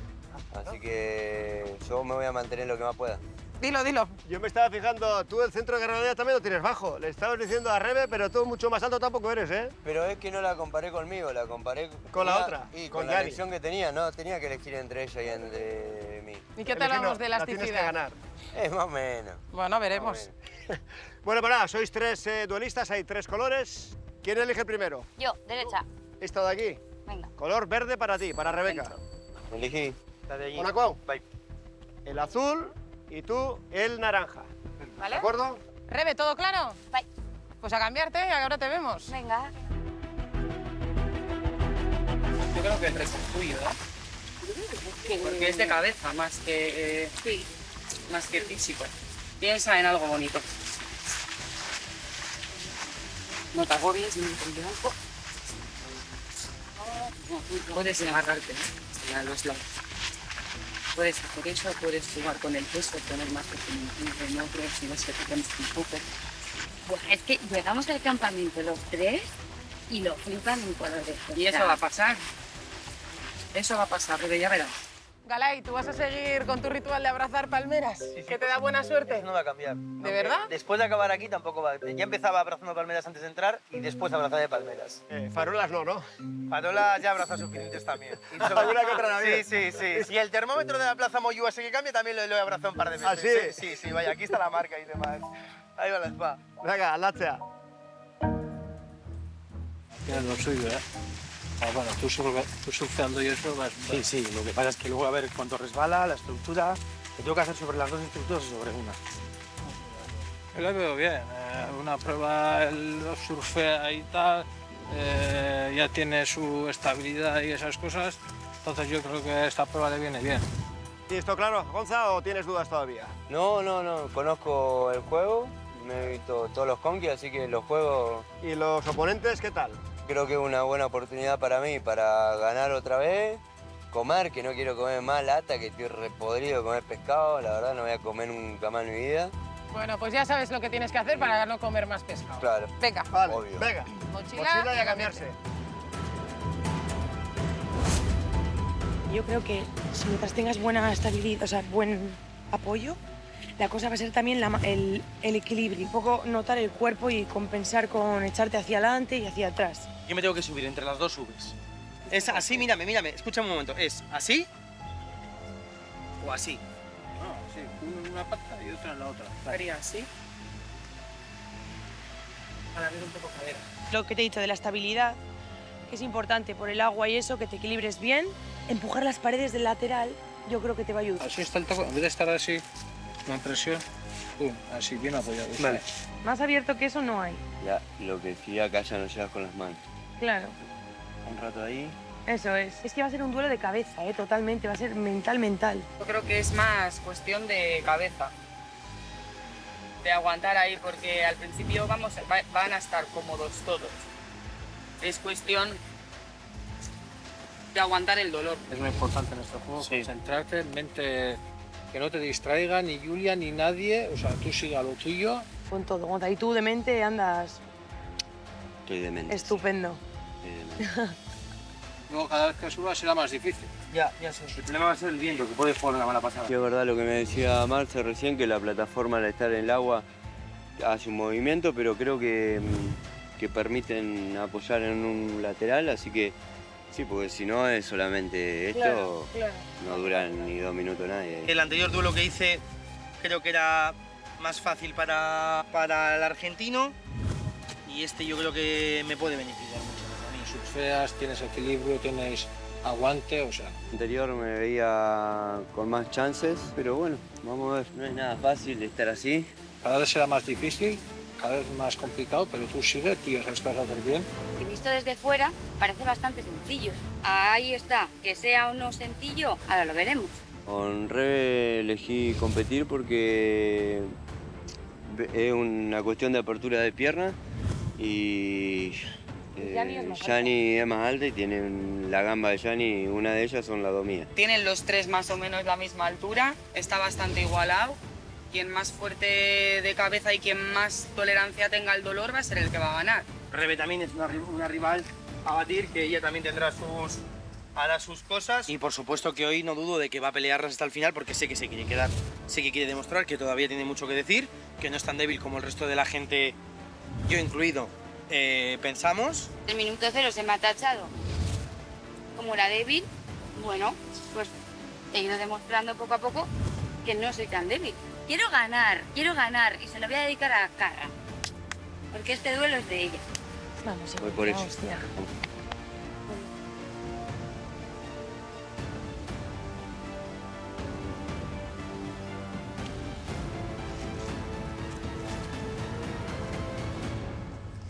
Así que yo me voy a mantener lo que más pueda. Dilo. Yo me estaba fijando, tú el centro de gravedad también lo tienes bajo. Le estabas diciendo a Rebe, pero tú mucho más alto tampoco eres, ¿eh? Pero es que no la comparé conmigo, la comparé con la otra. Y con con la Yanni. elección que tenía, no, tenía que elegir entre ella y entre mí. ¿Y qué tal vamos de La tienes que elasticidad? ganar. Más o menos. Bueno, veremos. Bueno, para nada, sois 3 duelistas, hay 3 colores. ¿Quién elige el primero? Yo, derecha. Esta de aquí. Venga. Color verde para ti, para Rebeca. Elegí. La de allí. Monaco. Bye. El azul y tú el naranja. ¿Vale? ¿De acuerdo? Rebe, ¿todo claro? Bye. Pues a cambiarte y ahora te vemos. Venga. Yo creo que el resto es tuyo, Porque es de cabeza más que físico. Piensa en algo bonito. No te agobies, ni te tiempo. Puedes agarrarte, ¿no? A los lados. Puedes hacer eso, puedes jugar con el peso, poner más peso en otro, si ves que te pones un poco. Bueno, es que llegamos al campamento los 3 y lo flipan un cuadro de Y eso va a pasar. Eso va a pasar, Rebe, ya verás. Galay, ¿tú vas a seguir con tu ritual de abrazar palmeras? ¿Que te da buena suerte? No va a cambiar. ¿De verdad? Después de acabar aquí tampoco va. Ya empezaba abrazando palmeras antes de entrar y después abrazar de palmeras. Farolas no. Farolas ya abrazas suficientes también. Y Alguna que otra Navidad. Sí. Y el termómetro de la Plaza Moyúa ese que cambia también lo he abrazado un par de veces. ¿Ah, sí? Sí, vaya, aquí está la marca y demás. Ahí va la spa. Venga, Latzea. Tienes lo suyo, ¿eh? Bueno, tú surfeando y eso vas... Sí, lo que pasa es que luego a ver cuánto resbala, la estructura. Lo tengo que hacer sobre las 2 estructuras o sobre una. Yo lo veo bien. Una prueba, lo surfea y tal, ya tiene su estabilidad y esas cosas. Entonces yo creo que esta prueba le viene bien. ¿Tienes esto claro, Gonza, o tienes dudas todavía? No. Conozco el juego. Me he visto todos los conkis, así que los juegos... ¿Y los oponentes qué tal? Creo que es una buena oportunidad para mí, para ganar otra vez, comer, que no quiero comer más lata, que estoy repodrido de comer pescado, la verdad no voy a comer nunca más en mi vida. Bueno, pues ya sabes lo que tienes que hacer para no comer más pescado. Claro. Venga. Vale, obvio. venga. Mochila y a cambiarse. Yo creo que si mientras tengas buena estabilidad, o sea, buen apoyo, la cosa va a ser también el equilibrio. Un poco notar el cuerpo y compensar con echarte hacia adelante y hacia atrás. Yo me tengo que subir entre las 2 Vs. Es así, mírame, escúchame un momento. ¿Es así o así? Sí, uno en una pata y otro en la otra. Haría así. Para abrir un poco cadera. Lo que te he dicho de la estabilidad, que es importante por el agua y eso, que te equilibres bien. Empujar las paredes del lateral, yo creo que te va a ayudar. Así está el taco, en vez de estar así, con presión, pum, así, bien apoyado. Vale. Más abierto que eso no hay. Ya, lo que sí, acá ya no llegas con las manos. Claro. Un rato ahí. Eso es. Es que va a ser un duelo de cabeza, totalmente. Va a ser mental. Yo creo que es más cuestión de cabeza, de aguantar ahí, porque al principio van a estar cómodos todos. Es cuestión de aguantar el dolor. Es muy importante en este juego, concentrarte, mente, que no te distraiga ni Julia ni nadie, o sea, tú siga lo tuyo. Con todo, Gonza. Y tú de mente andas Estoy de mente. estupendo. Luego cada vez que subas será más difícil. Ya sé. El problema va a ser el viento, que puede jugar una mala pasada. Sí, es verdad lo que me decía Marce recién, que la plataforma al estar en el agua hace un movimiento, pero creo que permiten apoyar en un lateral, así que sí, porque si no es solamente esto, Claro. no dura ni 2 minutos nadie. El anterior duelo que hice creo que era más fácil para el argentino y este yo creo que me puede beneficiar mucho. Surfeas, tienes equilibrio, tienes aguante, o sea. Anterior me veía con más chances, pero bueno, vamos a ver, no es nada fácil estar así. Cada vez será más difícil, cada vez más complicado, pero tú sigue, tú ya sabes que vas a hacer bien. Y visto desde fuera, parece bastante sencillo. Ahí está, que sea o no sencillo, ahora lo veremos. Con Rebe elegí competir porque es una cuestión de apertura de pierna y Yani es más alta y tienen la gamba de Yani, una de ellas son las dos mías. Tienen los tres más o menos la misma altura, está bastante igualado. Quien más fuerte de cabeza y quien más tolerancia tenga al dolor va a ser el que va a ganar. Rebe también es una rival a batir, que ella también hará sus cosas. Y por supuesto que hoy no dudo de que va a pelearlas hasta el final porque sé que se quiere quedar. Sé que quiere demostrar que todavía tiene mucho que decir, que no es tan débil como el resto de la gente, yo incluido, pensamos. El minuto 0 se me ha tachado como la débil. Bueno, pues he ido demostrando poco a poco que no soy tan débil. Quiero ganar y se lo voy a dedicar a Carra, porque este duelo es de ella. Vamos, voy por eso.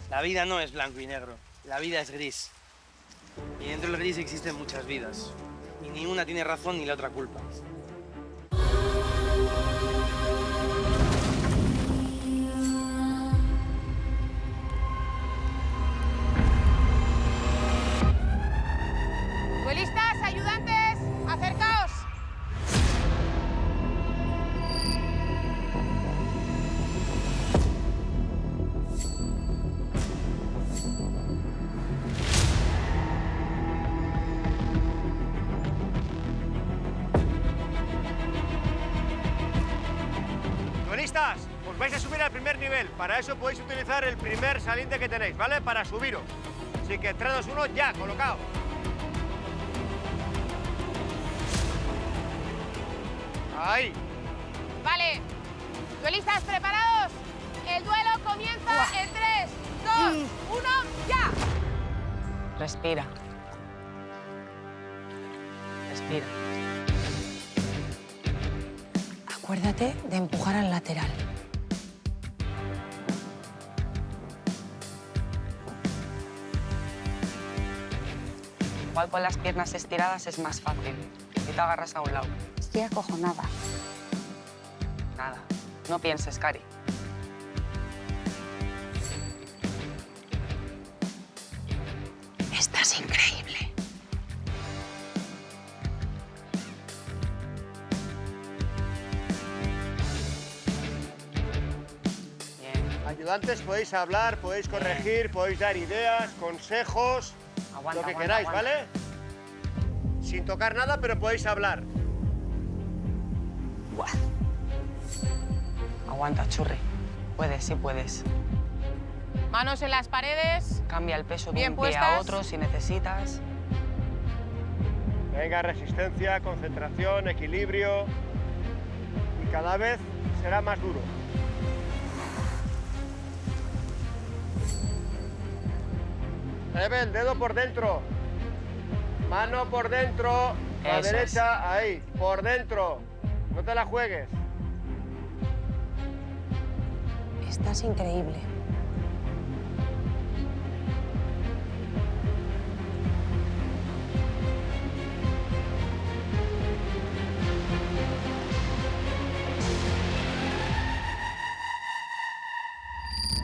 La vida no es blanco y negro, la vida es gris. Y dentro del gris existen muchas vidas. Y ni una tiene razón ni la otra culpa. Duelistas, ayudantes, acercaos. Duelistas, os vais a subir al primer nivel. Para eso podéis utilizar el primer saliente que tenéis, ¿vale? Para subiros. Así que 3, 2, 1, ya, colocado. Ahí. Vale. Duelistas, preparados. El duelo comienza en 3, 2, 1, ya. Respira. Respira. Acuérdate de empujar al lateral. Igual con las piernas estiradas es más fácil. Si te agarras a un lado. Estoy acojonada. Nada. No pienses, Cari. Estás increíble. Ayudantes, podéis hablar, podéis corregir, podéis dar ideas, consejos, Aguanta, lo que aguanta, queráis, aguanta. ¿vale? Sin tocar nada, pero podéis hablar. Buah. Aguanta, churri. Puedes, sí puedes. Manos en las paredes. Cambia el peso de Bien un pie a puestas. otro si necesitas. Venga, resistencia, concentración, equilibrio. Y cada vez será más duro. Rebe, el dedo por dentro. Mano por dentro. La Eso derecha, ahí, por dentro. No te la juegues. Estás increíble.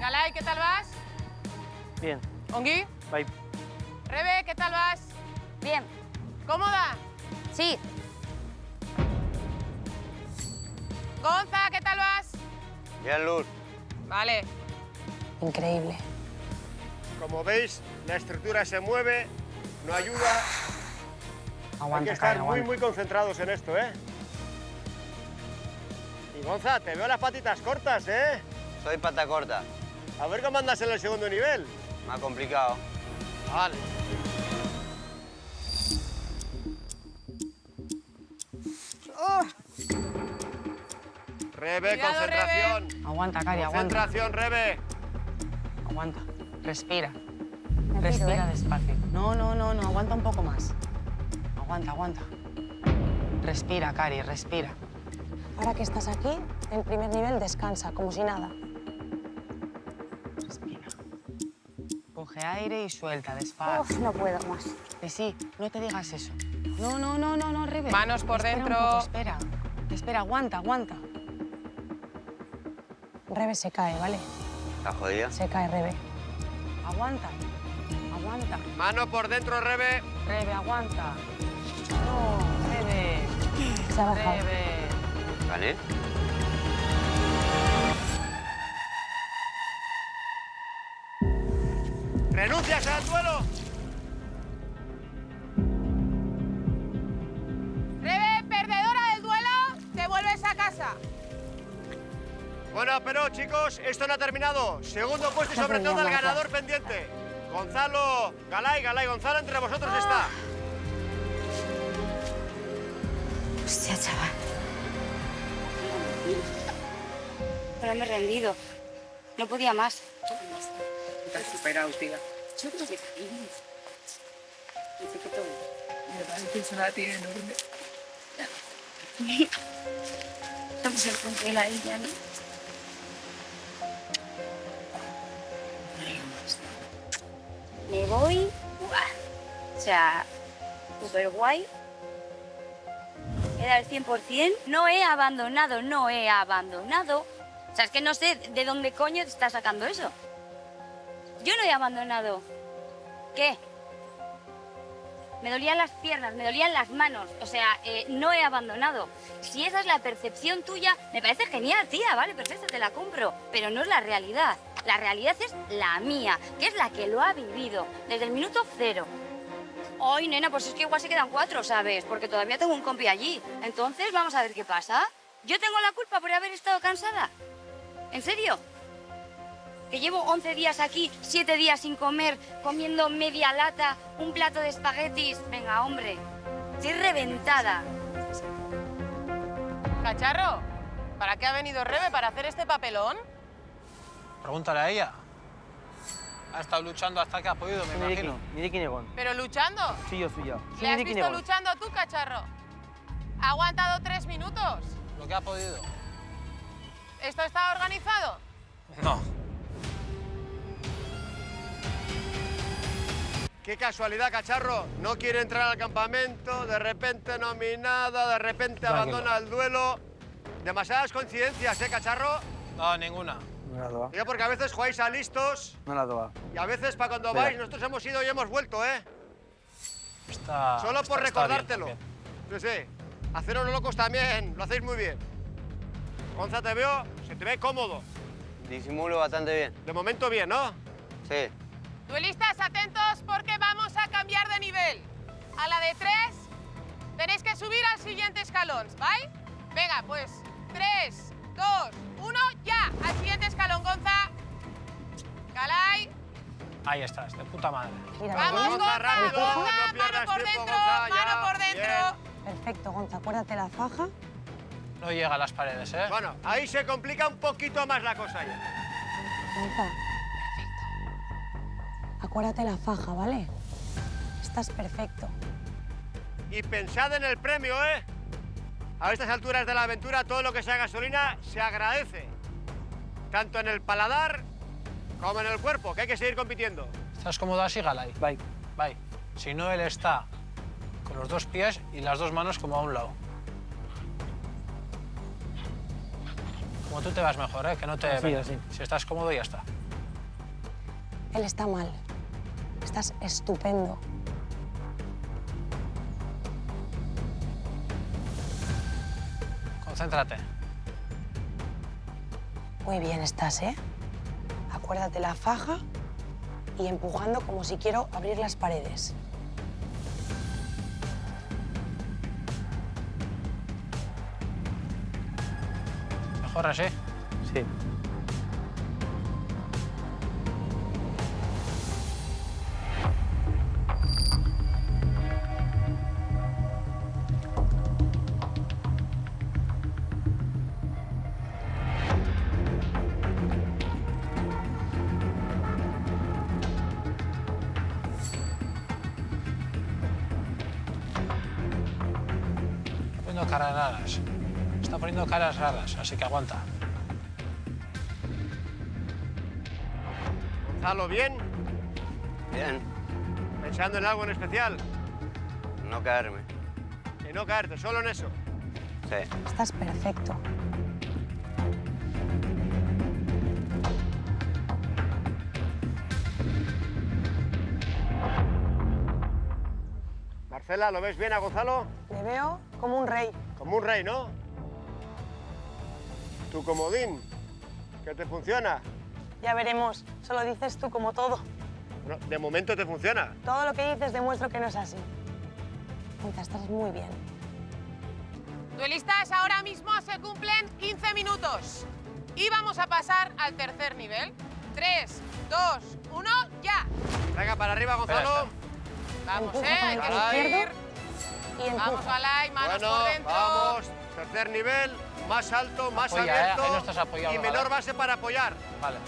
Galay, ¿qué tal vas? Bien. ¿Ongi? Bye. Rebe, ¿qué tal vas? Bien. ¿Cómoda? Sí. Gonza, ¿qué tal vas? Bien, Luz. Vale. Increíble. Como veis, la estructura se mueve, no ayuda. Hay que estar muy concentrados en esto, ¿eh? Y Gonza, te veo las patitas cortas, ¿eh? Soy pata corta. A ver cómo andas en el segundo nivel. Más complicado. Vale. Rebe, Cuidado, concentración. Rebe. Aguanta, Cari, aguanta. Concentración, Rebe. Aguanta. Respira. Me Respira tiro, ¿eh? despacio. No, aguanta un poco más. Aguanta, aguanta. Respira, Cari, respira. Ahora que estás aquí, en primer nivel descansa, como si nada. Respira. Coge aire y suelta, despacio. Uf, no puedo más. Sí, no te digas eso. No, Rebe. Manos por Espera un dentro. poco, espera. Espera, aguanta, aguanta. Rebe se cae, ¿vale? ¿Estás jodida? Se cae, Rebe. Aguanta. Aguanta. Mano por dentro, Rebe. Rebe, aguanta. No, Rebe. Se ha bajado. Rebe. ¿Gané? ¿Renuncias al duelo? Rebe, perdedora del duelo, te vuelves a casa. Bueno, pero chicos, esto no ha terminado. Segundo puesto y sobre todo el ganador pendiente. Gonzalo, Galay, Gonzalo, entre vosotros está. Hostia, chaval. Pero me he rendido. No podía más. Te has superado, tía. Yo creo que sí. Dice que todo. Mi hermano piensa la tiene enorme. Estamos en punto de la isla, ¿no? Me voy. ¡Buah! O sea, súper guay. He dado el 100%. No he abandonado. O sea, es que no sé de dónde coño te está sacando eso. Yo no he abandonado. ¿Qué? Me dolían las piernas, me dolían las manos. O sea, no he abandonado. Si esa es la percepción tuya, me parece genial, tía, vale, perfecto, te la compro. Pero no es la realidad. La realidad es la mía, que es la que lo ha vivido desde el minuto 0. Ay, nena, pues es que igual se quedan 4, ¿sabes? Porque todavía tengo un compi allí. Entonces, vamos a ver qué pasa. ¿Yo tengo la culpa por haber estado cansada? ¿En serio? Que llevo 11 días aquí, 7 días sin comer, comiendo media lata, un plato de espaguetis. Venga, hombre, estoy reventada. Cacharro, ¿para qué ha venido Rebe? ¿Para hacer este papelón? Pregúntale a ella. Ha estado luchando hasta que ha podido, me imagino. Mire quién es Gon. ¿Pero luchando? Sí, yo soy yo. ¿Le has visto luchando tú, Cacharro? ¿Ha aguantado 3 minutos? Lo que ha podido. ¿Esto está organizado? No. Qué casualidad, Cacharro. No quiere entrar al campamento, de repente nominada, de repente abandona el duelo. Demasiadas coincidencias, ¿eh, Cacharro? No, ninguna. No la doa. Digo, porque a veces jugáis a listos No la doa. y a veces para cuando Espera. vais, nosotros hemos ido y hemos vuelto, ¿eh? Solo por está recordártelo. bien Sí, sí. Haceros los locos también, lo hacéis muy bien. Gonza, te veo, se te ve cómodo. Disimulo bastante bien. De momento bien, ¿no? Sí. Duelistas, atentos porque vamos a cambiar de nivel. A la de 3 tenéis que subir al siguiente escalón, ¿vale? Venga, pues 3, 2, 1, ya. Al siguiente escalón, Gonza. Galay. Ahí estás, de puta madre. Vamos, Gonza, rápido, Gonza, no mano pierdas por tiempo, dentro, Gonza, ya. mano por dentro. Perfecto, Gonza, acuérdate la faja. No no llega a las paredes, ¿eh? Bueno, ahí se complica un poquito más la cosa ya. Gonza, acuérdate la faja, ¿vale? Estás perfecto. Y pensad en el premio, ¿eh? A estas alturas de la aventura, todo lo que sea gasolina se agradece. Tanto en el paladar como en el cuerpo, que hay que seguir compitiendo. ¿Estás cómodo así, Galay? Bye. Bye. Si no, él está con los dos pies y las dos manos como a un lado. Como tú te vas mejor, ¿eh? Que no te... Así. Si estás cómodo, ya está. Él está mal. Estás estupendo. Concéntrate. Muy bien estás, ¿eh? Acuérdate la faja y empujando como si quiero abrir las paredes. ¿Mejor así? Sí. Poniendo caras raras. Está poniendo caras raras, así que aguanta. Gonzalo, ¿bien? Bien, ¿Pensando en algo en especial? no caerme. Y no caerte, solo en eso. Sí. Estás perfecto. Marcela, ¿lo ves bien a Gonzalo? Le veo como un rey. Como un rey, ¿no? Tu comodín, que te funciona. Ya veremos. Solo dices tú como todo. No, de momento te funciona. Todo lo que dices demuestra que no es así. Gonza, estás muy bien. Duelistas, ahora mismo se cumplen 15 minutos. Y vamos a pasar al tercer nivel. 3, 2, 1, ya. Venga, para arriba, Gonzalo. Vamos, Empuja con hay el que pie subir. izquierdo y empuja. Vamos, Galay, manos Bueno, por dentro. vamos. Tercer nivel, más alto, más Apoya, abierto. ahí no estás apoyado, y Galay. menor base para apoyar. Vale.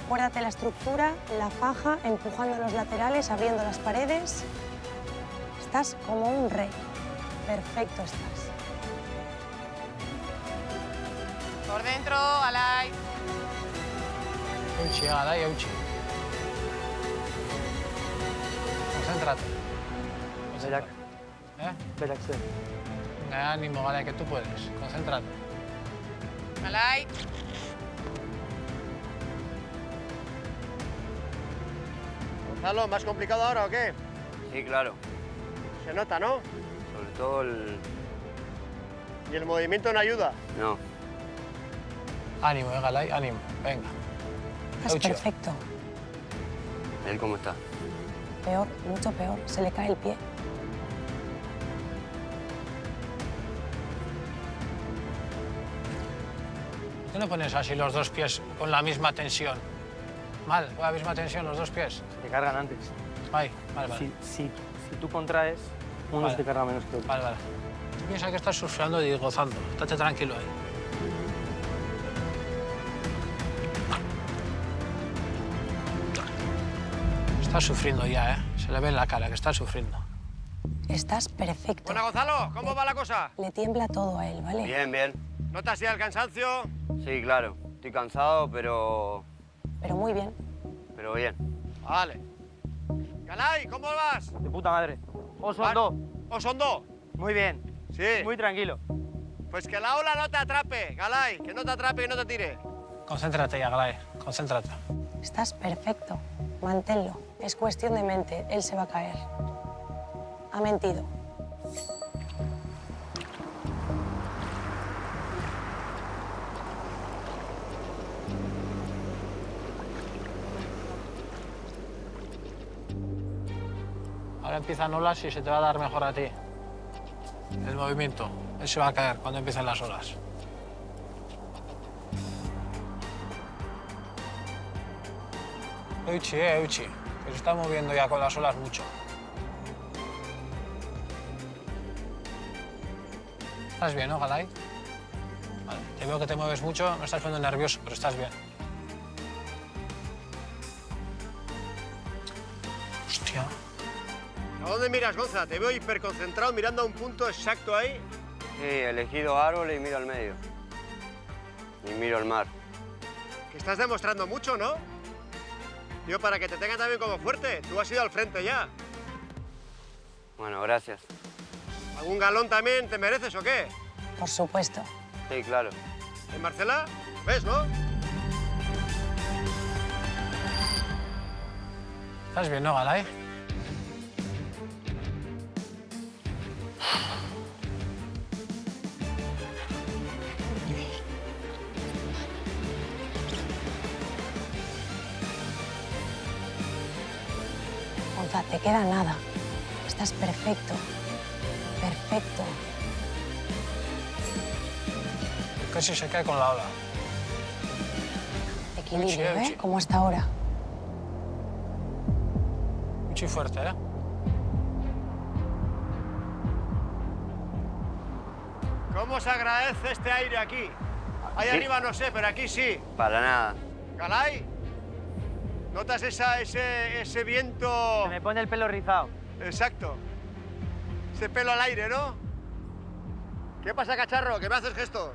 Acuérdate la estructura, la faja, empujando los laterales, abriendo las paredes. Estás como un rey. Perfecto estás. Por dentro, Galay. Euchi, Galay, Euchi. Concéntrate. Berak. ¿Eh? Berak, sí. Venga, ánimo, Galay, que tú puedes. Concéntrate. Galay. Gonzalo, ¿más complicado ahora o qué? Sí, claro. Se nota, ¿no? Sobre todo el... Y el movimiento no ayuda. No. Ánimo, Galay, ánimo. Venga. Estás Euchi. perfecto. ¿Él cómo está? Peor, mucho peor. Se le cae el pie. ¿Por qué no pones así los dos pies con la misma tensión? Mal, con la misma tensión los dos pies. Se te cargan antes. Vale, vale. Si tú contraes, uno se te carga menos que otro. Vale. Tú piensas que estás surfeando y gozando. Estate tranquilo ahí. Estás sufriendo ya, ¿eh? Se le ve en la cara que estás sufriendo. Estás perfecto. Bueno, Gonzalo, ¿cómo va la cosa? Le tiembla todo a él, ¿vale? Bien, bien. ¿Notas ya el cansancio? Sí, claro. Estoy cansado, pero Pero muy bien. bien. Vale. Galay, ¿cómo vas? De puta madre. Osondo. Osondo. Muy bien. Sí. Muy tranquilo. Pues que la ola no te atrape, Galay. Que no te atrape y no te tire. Concéntrate ya, Galay. Concéntrate. Estás perfecto. Manténlo. Es cuestión de mente. Él se va a caer. Ha mentido. Ahora empiezan olas y se te va a dar mejor a ti. El movimiento. Él se va a caer cuando empiecen las olas. Euchi, Euchi. Que se está moviendo ya con las olas mucho. ¿Estás bien, no, Galay? Te veo que te mueves mucho, no estás poniendo nervioso, pero estás bien. Hostia. ¿A dónde miras, Gonza? Te veo hiperconcentrado mirando a un punto exacto ahí. Sí, he elegido árboles y miro al medio. Y miro el mar. Que estás demostrando mucho, ¿no? Tío, para que te tengan también como fuerte. Tú has ido al frente ya. Bueno, gracias. ¿Algún galón también te mereces o qué? Por supuesto. Sí, claro. ¿Y Marcela? ¿Ves, no? ¿Estás bien, no, Galay? Gonza, te queda nada. Estás perfecto. Perfecto. Casi se cae con la ola. Equilibrio, ¿eh? Como hasta ahora. Muy fuerte, ¿eh? ¿Cómo se agradece este aire aquí? Ahí Sí. arriba no sé, pero aquí sí. Para nada. Galay, ¿notas ese viento? Se me pone el pelo rizado. Exacto. Ese pelo al aire, ¿no? ¿Qué pasa, cacharro? ¿Que me haces gestos?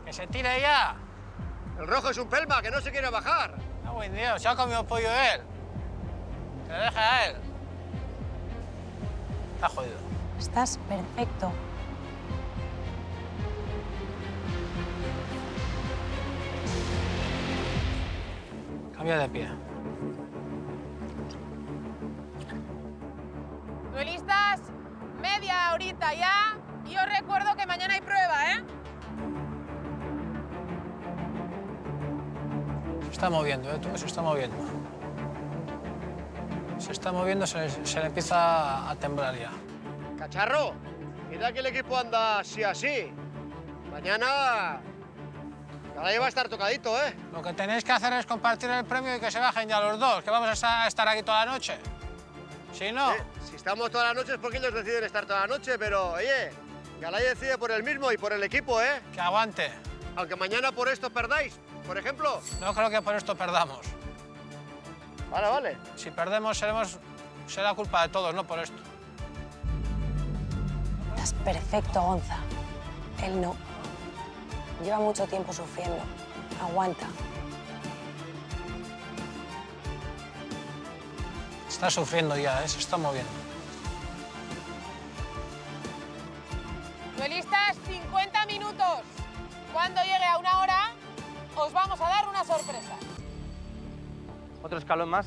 ¡Que se tire ya! El rojo es un pelma, que no se quiere bajar. No, buen Dios, se ha comido pollo él. Que le deje a él. Está jodido. Estás perfecto. Cambia de pie. Duelistas, media horita ya. Y os recuerdo que mañana hay prueba, ¿eh? Se está moviendo, ¿eh? Tú, se está moviendo. Se está moviendo, se le empieza a temblar ya. Cacharro, mira que el equipo anda así. Mañana Galay va a estar tocadito, ¿eh? Lo que tenéis que hacer es compartir el premio y que se bajen ya los dos, que vamos a estar aquí toda la noche. Si no... Si estamos toda la noche es porque ellos deciden estar toda la noche, pero, oye, Galay decide por él mismo y por el equipo, ¿eh? Que aguante. Aunque mañana por esto perdáis, por ejemplo. No creo que por esto perdamos. Vale, vale. Si perdemos será culpa de todos, no por esto. Estás perfecto, Gonza. Él no. Lleva mucho tiempo sufriendo. Aguanta. Está sufriendo ya, ¿eh? Se está moviendo. Duelistas, 50 minutos. Cuando llegue a una hora, os vamos a dar una sorpresa. Otro escalón más.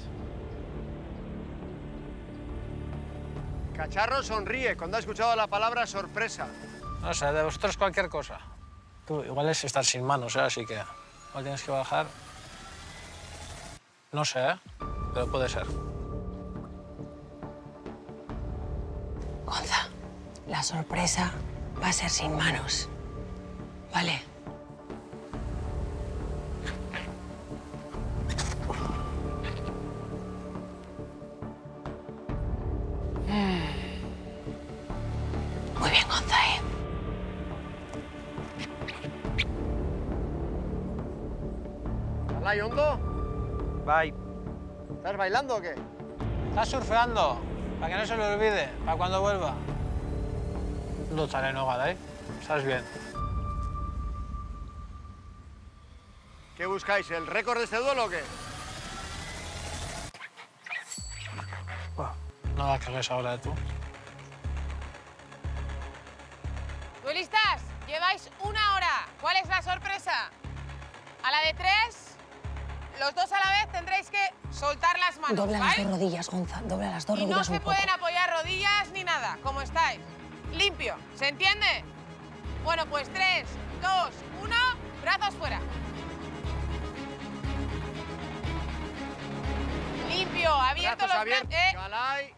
Cacharro sonríe cuando ha escuchado la palabra sorpresa. No sé, de vosotros cualquier cosa. Tú igual es estar sin manos, ¿eh? Así que igual tienes que bajar. No sé, ¿eh? Pero puede ser. Gonza, la sorpresa va a ser sin manos. ¿Vale? Muy bien, Gonza, ¿eh? ¿Galay hondo? Bye. ¿Estás bailando o qué? Estás surfeando, para que no se lo olvide, para cuando vuelva. No estaré enojada, ¿eh? Estás bien. ¿Qué buscáis? ¿El récord de este duelo o qué? No la cagues ahora, tú. Duelistas, lleváis una hora. ¿Cuál es la sorpresa? A la de 3, los dos a la vez tendréis que soltar las manos, Dobla las ¿vale? dos rodillas, Gonza. Dobla las dos Y no rodillas se un poco. pueden apoyar rodillas ni nada, como estáis. Limpio, ¿se entiende? Bueno, pues 3, 2, 1, brazos fuera. Limpio, abierto Brazos los abiertos. brazos. Galay.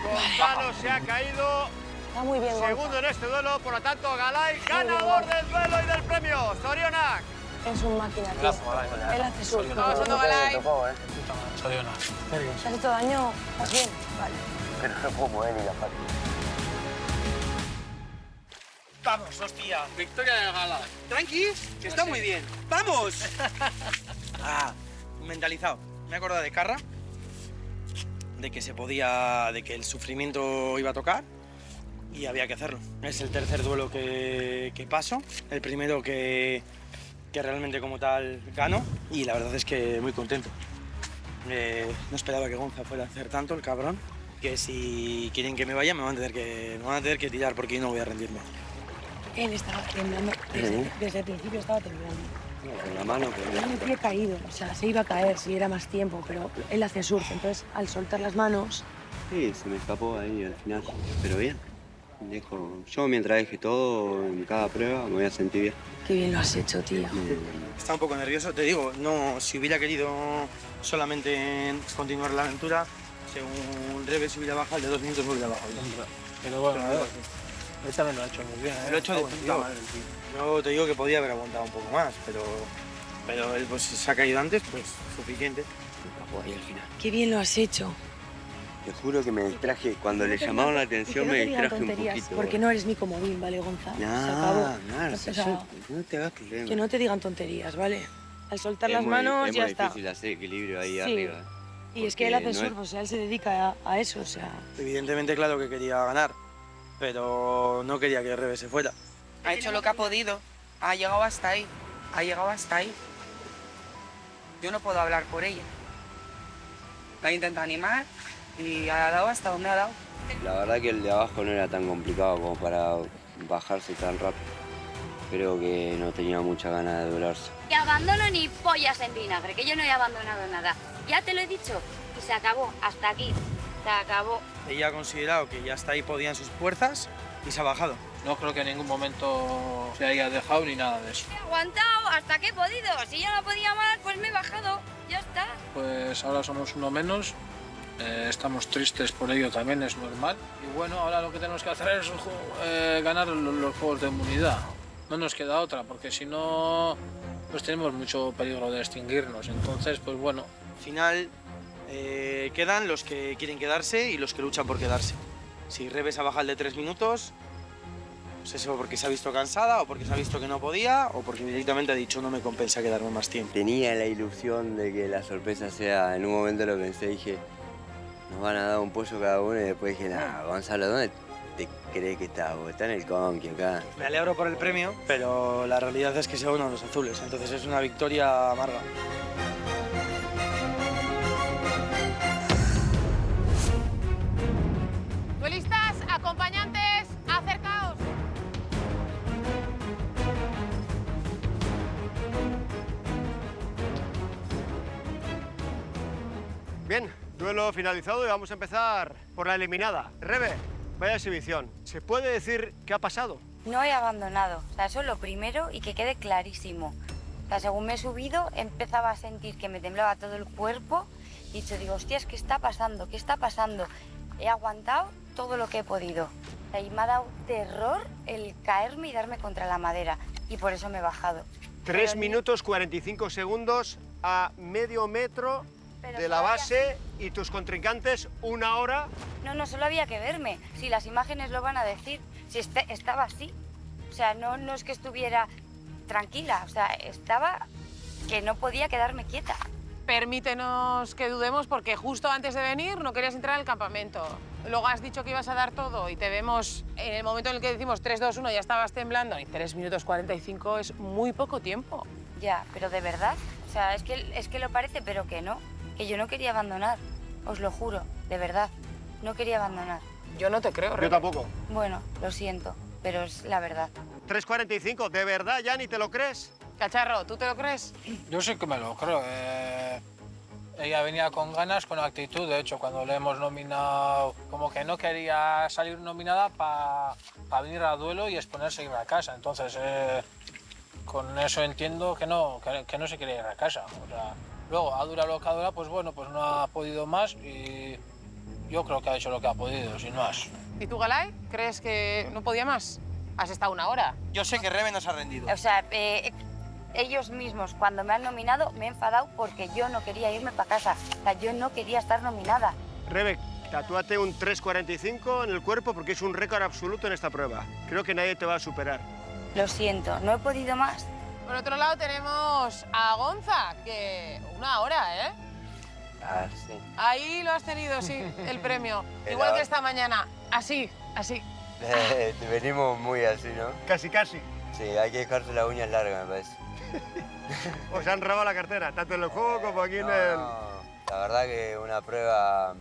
Gonzalo se ha caído Está muy bien, Gonza. Segundo en este duelo, por lo tanto, Galay, ganador del duelo y del premio. Zorionak. Es un máquina, tío. Él hace surf. Vamos, Soto Galay. Zorionak. ¿Te has hecho daño? ¿Estás bien? Vale. Pero no como él y la Pati. Vamos, hostia. Victoria del Gala. Tranqui, que está muy bien. ¡Vamos! Mentalizado. Me he acordado de Carra, de que se podía, de que el sufrimiento iba a tocar y había que hacerlo. Es el tercer duelo que paso, el primero que realmente como tal gano y la verdad es que muy contento. No esperaba que Gonza fuera a hacer tanto, el cabrón, que si quieren que me vaya me van a tener que tirar porque yo no voy a rendirme. Él estaba temblando. Desde el principio estaba temblando. Con la mano, pero... Tiene el pie caído, o sea, se iba a caer si era más tiempo, pero él hace surf, entonces al soltar las manos... Sí, se me escapó ahí al final, pero bien. Yo mientras deje todo en cada prueba me voy a sentir bien. Qué bien lo has hecho, tío. Estaba un poco nervioso, te digo, no, si hubiera querido solamente continuar la aventura, según Rebe se hubiera bajado, el de 2 minutos me hubiera bajado. Pero bueno, él también lo ha hecho muy bien. Lo he hecho de puta madre, tío. Yo te digo que podía haber aguantado un poco más, pero él pues, se ha caído antes, pues suficiente. Ahí al final. Qué bien lo has hecho. Te juro que me distraje, cuando le llamaron la atención me distraje un poquito. Porque no eres mi comodín, ¿vale, Gonza? Se acabó. No te hagas problema. Que no te digan tonterías, ¿vale? Al soltar Es las manos es ya muy está. difícil hacer equilibrio ahí Sí. arriba. Y es que él hace no es- surf, o sea, él se dedica a eso, o sea... Evidentemente, claro que quería ganar, pero no quería que Rebe se fuera. Ha hecho lo que ha podido. Ha llegado hasta ahí. Ha llegado hasta ahí. Yo no puedo hablar por ella. La intenta animar y ha dado hasta donde ha dado. La verdad que el de abajo no era tan complicado como para bajarse tan rápido. Creo que no tenía mucha ganas de doblarse. Que abandono ni pollas en vinagre, que yo no he abandonado nada. Ya te lo he dicho. Y se acabó. Hasta aquí. Se acabó. Ella ha considerado que ya hasta ahí podían sus fuerzas y se ha bajado. No creo que en ningún momento se haya dejado ni nada de eso. He aguantado hasta que he podido. Si ya no podía más, pues me he bajado. Ya está. Pues ahora somos uno menos, estamos tristes por ello también, es normal. Y bueno, ahora lo que tenemos que hacer es ganar los juegos de inmunidad. No nos queda otra, porque si no, pues tenemos mucho peligro de extinguirnos. Entonces, pues bueno. Al final quedan los que quieren quedarse y los que luchan por quedarse. Si Rebe se ha bajado el de 3 minutos, pues eso porque se ha visto cansada o porque se ha visto que no podía o porque directamente ha dicho no me compensa quedarme más tiempo. Tenía la ilusión de que la sorpresa sea, en un momento lo pensé, dije, nos van a dar un pollo cada uno y después dije, nah, Gonzalo, ¿dónde te crees que está? Vos? Está en el Conqui acá. Me alegro por el premio, pero la realidad es que sea uno de los azules, entonces es una victoria amarga. Duelistas, acompañantes, acercaos. Bien, duelo finalizado y vamos a empezar por la eliminada. Rebe, vaya exhibición. ¿Se puede decir qué ha pasado? No he abandonado. O sea, eso es lo primero y que quede clarísimo. O sea, según me he subido, empezaba a sentir que me temblaba todo el cuerpo. Y digo, hostias, ¿qué está pasando? ¿Qué está pasando? He aguantado todo lo que he podido. O sea, y me ha dado terror el caerme y darme contra la madera. Y por eso me he bajado. 3 minutos 45 segundos a medio metro de la base y tus contrincantes 1 hora. No, solo había que verme. Si las imágenes lo van a decir. Si estaba así. O sea, no es que estuviera tranquila. O sea, estaba que no podía quedarme quieta. Permítenos que dudemos porque justo antes de venir no querías entrar al campamento. Luego has dicho que ibas a dar todo y te vemos en el momento en el que decimos 3, 2, 1, ya estabas temblando. Y 3 minutos 45 es muy poco tiempo. Ya, pero de verdad. O sea, es que lo parece, pero que no. Que yo no quería abandonar. Os lo juro, de verdad. No quería abandonar. Yo no te creo, Yo tampoco. Bueno, lo siento, pero es la verdad. 3:45, ¿de verdad ya ni te lo crees? Cacharro, ¿tú te lo crees? Yo sí que me lo creo. Ella venía con ganas, con actitud. De hecho, cuando le hemos nominado, como que no quería salir nominada para venir a duelo y exponerse a ir a casa. Entonces, con eso entiendo que no se quiere ir a casa. O sea, luego, ha durado lo que ha durado, pues bueno, pues no ha podido más y yo creo que ha hecho lo que ha podido, sin más. ¿Y tú, Galay? ¿Crees que no podía más? Has estado una hora. Yo sé que Rebe nos ha rendido. O sea, ellos mismos, cuando me han nominado, me he enfadado porque yo no quería irme para casa. O sea, yo no quería estar nominada. Rebe, tatúate un 3.45 en el cuerpo porque es un récord absoluto en esta prueba. Creo que nadie te va a superar. Lo siento, no he podido más. Por otro lado tenemos a Gonza, que una hora, ¿eh? Ah, sí. Ahí lo has tenido, sí, el premio. Igual que esta mañana, así, así. Venimos muy así, ¿no? Casi, casi. Sí, hay que dejarse las uñas largas, me parece. Os han robado la cartera, tanto en el juego como aquí en el... La verdad que una prueba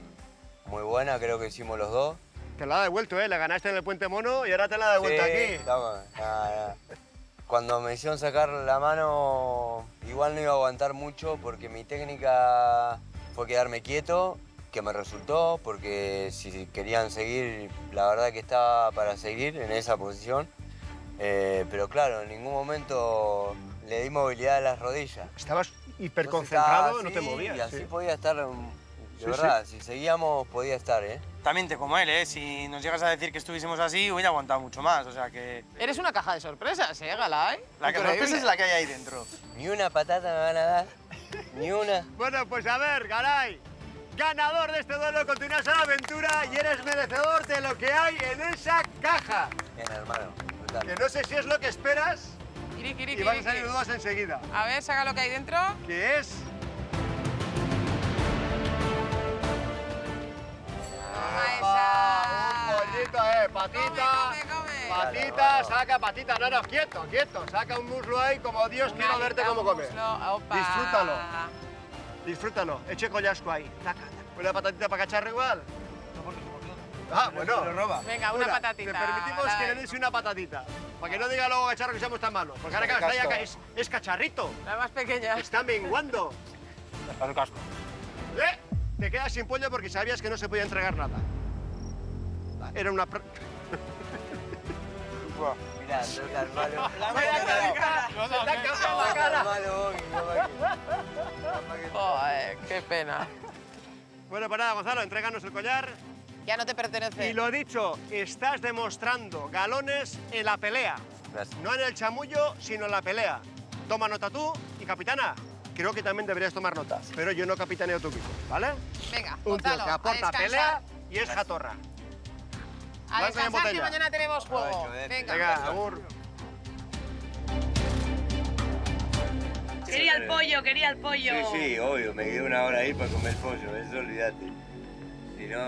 muy buena, creo que hicimos los dos. Te la ha devuelto, ¿eh? La ganaste en el Puente Mono y ahora te la ha devuelto aquí. Toma. Cuando me hicieron sacar la mano, igual no iba a aguantar mucho porque mi técnica fue quedarme quieto, que me resultó, porque si querían seguir, la verdad que estaba para seguir en esa posición. Pero claro, en ningún momento le di movilidad a las rodillas. Estabas hiperconcentrado, Entonces, no te movías. Y así sí. podía estar, de verdad, si seguíamos podía estar, ¿eh? También te como él, ¿eh? Si nos llegas a decir que estuviésemos así, hubiera aguantado mucho más, o sea que... Eres una caja de sorpresas, ¿eh, Galay? La sorpresa es la que hay ahí dentro. Ni una patata me van a dar, ni una. Bueno, pues a ver, Galay, ganador de este duelo, continúas a la aventura y eres merecedor de lo que hay en esa caja. Bien, hermano, brutal. Que no sé si es lo que esperas y van a salir dudas enseguida. A ver, saca lo que hay dentro. ¿Qué es? Un pollito, patita. Patita, saca patita. No, quieto, quieto. Saca un muslo ahí como Dios, quiero verte cómo come. Disfrútalo. Disfrútalo. Eche collasco ahí. Taca, taca. Una patatita para cacharro igual. Ah, bueno. Venga, una patatita. Te permitimos que le des una patatita. Para que no diga luego cacharro que seamos tan malos. Porque ahora claro, está ya es cacharrito. La más pequeña. Está menguando. Al casco. Te quedas sin pollo porque sabías que no se podía entregar nada. Era una... Mirá, toca el malo. Qué pena. Bueno, pues nada, Gonzalo, entréganos el collar. Ya no te pertenece. Y lo dicho, estás demostrando galones en la pelea. Gracias. No en el chamullo, sino en la pelea. Toma nota tú y, capitana, creo que también deberías tomar nota. Pero yo no capitaneo tu equipo, ¿vale? Venga, Un tío Gonzalo, que aporta a descansar. pelea y es jatorra. A Blanca y en descansar que botella. mañana tenemos juego. Venga, amor. Quería el pollo, quería el pollo. Sí, obvio, me quedé una hora ahí para comer pollo, eso olvídate. Si no,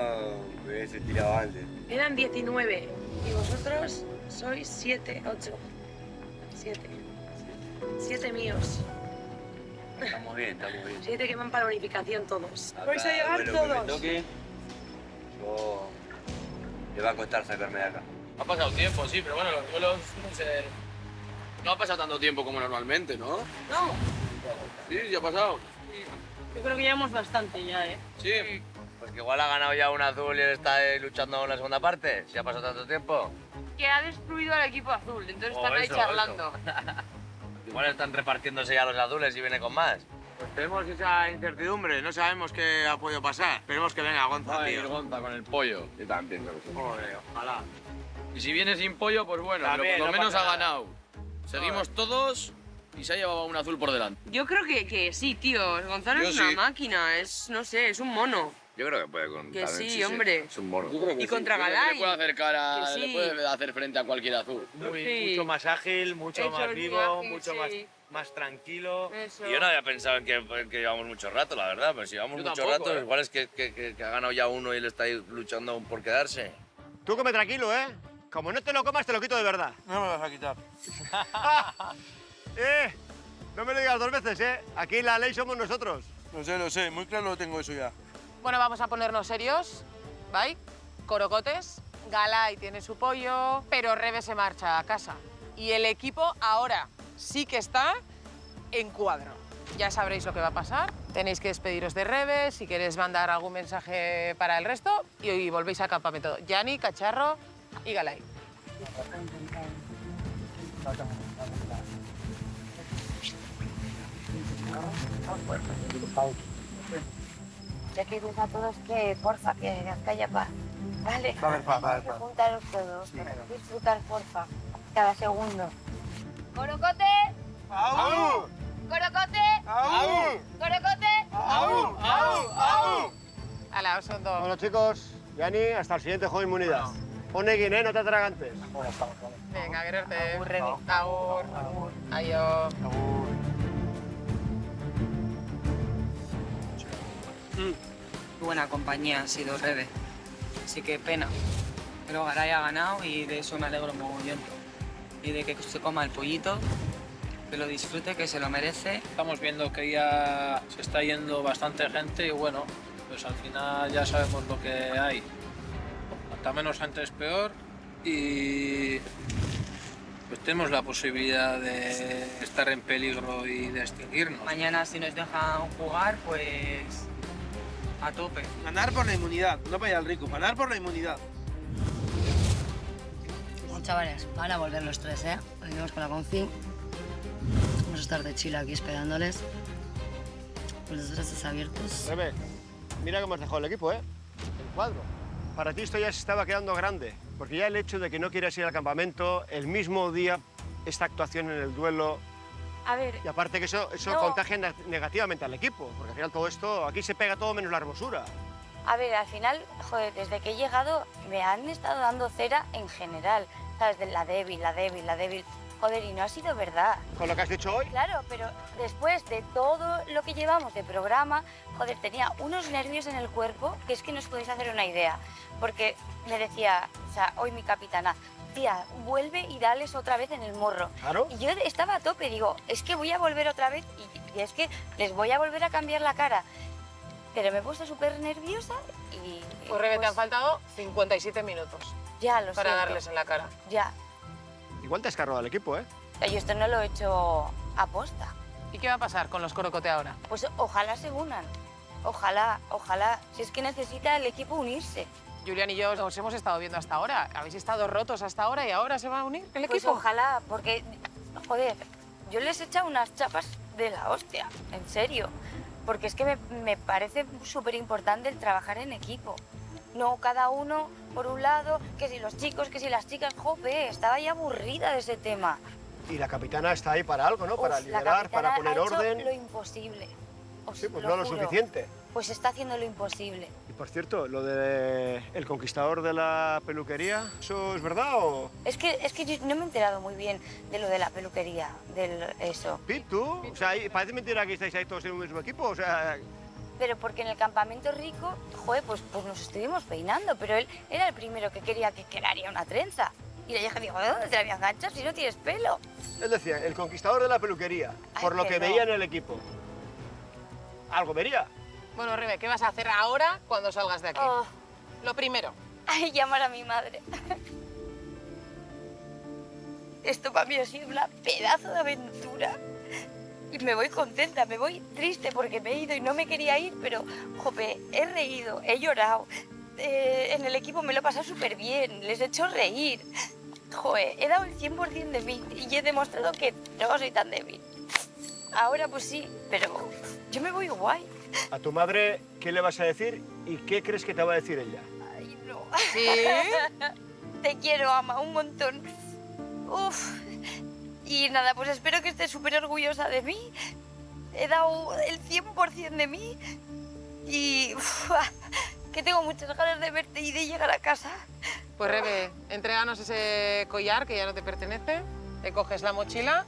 me hubiese tirado antes. Eran 19 y vosotros sois 7, 8. 7. 7 míos. Estamos bien, estamos bien. 7 que van para unificación todos. Acá, Vais a llegar bueno, que me todos. toque, yo... le va a costar sacarme de acá. Ha pasado tiempo, sí, pero bueno, los duelos no ha pasado tanto tiempo como normalmente, ¿no? No. Sí, ya ha pasado. Yo creo que llevamos bastante ya, ¿eh? Sí. Pues que igual ha ganado ya un azul y él está luchando en la segunda parte, si ha pasado tanto tiempo. Que ha destruido al equipo azul, entonces Oh, están ahí eso, charlando. Igual están repartiéndose ya los azules y viene con más. Pues tenemos esa incertidumbre, no sabemos qué ha podido pasar. Esperemos que venga Gonza, Va a tío. ir Gonza con el pollo. Yo también creo que sí. Joder, ojalá. Y si viene sin pollo, pues bueno, También, por lo no menos pasa ha nada. ganado. Seguimos todos y se ha llevado un azul por delante. Yo creo que sí, tío. Gonzalo Yo es una sí. máquina, es, no sé, es un mono. Yo creo que puede con. Que también, sí, hombre. Es un mono. Y contra Galay. Le puede hacer cara, Que sí. le puede hacer frente a cualquier azul. Sí. Mucho más ágil, mucho Eso más es vivo, muy ágil, mucho sí. más tranquilo. Eso. Yo no había pensado en que llevamos mucho rato, la verdad, pero si llevamos Yo mucho tampoco, rato, igual es que ha ganado ya uno y él está ahí luchando por quedarse. Tú come tranquilo, ¿eh? Como no te lo comas, te lo quito de verdad. No me lo vas a quitar. No me lo digas dos veces, ¿eh? Aquí la ley somos nosotros. Lo sé, muy claro lo tengo eso ya. Bueno, vamos a ponernos serios. ¿Vai? Corocotes. Galay tiene su pollo, pero Rebe se marcha a casa. Y el equipo ahora sí que está en cuadro. Ya sabréis lo que va a pasar. Tenéis que despediros de Rebe, si queréis mandar algún mensaje para el resto, y volvéis al campamento. Yani, Cacharro y Galay. Ya que dices a todos que, porfa, que haya paz. Vale. Va a haber paz, va a haber paz. Juntaros todos. Disfrutar, porfa. Cada segundo. ¡Corocote! ¡Au! ¡Corocote! ¡Au! ¡Corocote! ¡Au! ¡Au! ¡Au! Ala, son dos. Bueno, chicos, Yani, hasta el siguiente juego de inmunidad. Pon Eguin, no te atragantes. Venga, quererte. Agur. Ayo. Qué buena compañía ha sido Rebe. Así que pena. Pero Garay ha ganado y de eso me alegro mogollón. Y de que se coma el pollito, que lo disfrute, que se lo merece. Estamos viendo que ya se está yendo bastante gente y bueno, pues al final ya sabemos lo que hay. Cuanta menos gente es peor y pues tenemos la posibilidad de estar en peligro y de extinguirnos. Mañana si nos dejan jugar, pues a tope. Ganar por la inmunidad, no para ir al rico, ganar por la inmunidad. Bueno, chavales, van a volver los tres, ¿eh? Venimos con la confi. Vamos a estar de chill aquí esperándoles. Con los brazos abiertos. Rebe, mira cómo has dejado el equipo, ¿eh? El cuadro. Para ti esto ya se estaba quedando grande, porque ya el hecho de que no quieras ir al campamento el mismo día, esta actuación en el duelo, A ver, y aparte que eso no. contagia negativamente al equipo, porque al final todo esto, aquí se pega todo menos la hermosura. A ver, al final, joder, desde que he llegado me han estado dando cera en general. ¿Sabes? De la débil. Joder, y no ha sido verdad. Con lo que has dicho hoy. Claro, pero después de todo lo que llevamos de programa, joder, tenía unos nervios en el cuerpo que es que no os podéis hacer una idea. Porque me decía, o sea, hoy mi capitana, tía, vuelve y dales otra vez en el morro. Claro. Y yo estaba a tope, digo, es que voy a volver otra vez y es que les voy a volver a cambiar la cara. Pero me he puesto súper nerviosa y... Pues Rebe, te han faltado 57 minutos. Ya, lo para siento. darles en la cara. Ya. Igual te has cargado al equipo, ¿eh? O sea, yo esto no lo he hecho aposta. ¿Y qué va a pasar con los Corocote ahora? Pues ojalá se unan. Ojalá. Si es que necesita el equipo unirse. Julián y yo os hemos estado viendo hasta ahora. Habéis estado rotos hasta ahora y ahora se va a unir el Pues equipo. ojalá, porque, joder, yo les he echado unas chapas de la hostia, en serio. Porque es que me parece súper importante el trabajar en equipo. No cada uno por un lado, que si los chicos, que si las chicas. Jope, estaba ya aburrida de ese tema. Y la capitana está ahí para algo, ¿no? Para Uf, la liderar, para capitana poner ha hecho orden. lo imposible. Sí, pues no lo juro. suficiente. Pues está haciendo lo imposible. Y por cierto, lo de el conquistador de la peluquería, ¿eso es verdad o...? Es que yo no me he enterado muy bien de lo de la peluquería, eso. ¿Pit, tú? O sea, parece mentira que estáis ahí todos en un mismo equipo, o sea... Pero porque en el campamento rico, joder, pues nos estuvimos peinando, pero él era el primero que quería que le haría una trenza. Y la vieja dijo, ¿de dónde te la voy a enganchar si no tienes pelo? Él decía, el conquistador de la peluquería, por lo que no. veía en el equipo. Algo vería. Bueno, Rebe, ¿qué vas a hacer ahora cuando salgas de aquí? Oh. Lo primero. Ay, llamar a mi madre. Esto para mí ha sido una pedazo de aventura. Y me voy contenta, me voy triste porque me he ido y no me quería ir, pero, jope, he reído, he llorado. En el equipo me lo he pasado súper bien, les he hecho reír. Joder, he dado el 100% de mí y he demostrado que no soy tan débil. Ahora pues sí, pero yo me voy guay. A tu madre, ¿qué le vas a decir y qué crees que te va a decir ella? Ay, no. ¿Sí? Te quiero, ama, un montón. Uf. Y nada, pues espero que estés súper orgullosa de mí. He dado el 100% de mí y que tengo muchas ganas de verte y de llegar a casa. Pues Rebe, entréganos ese collar que ya no te pertenece, te coges la mochila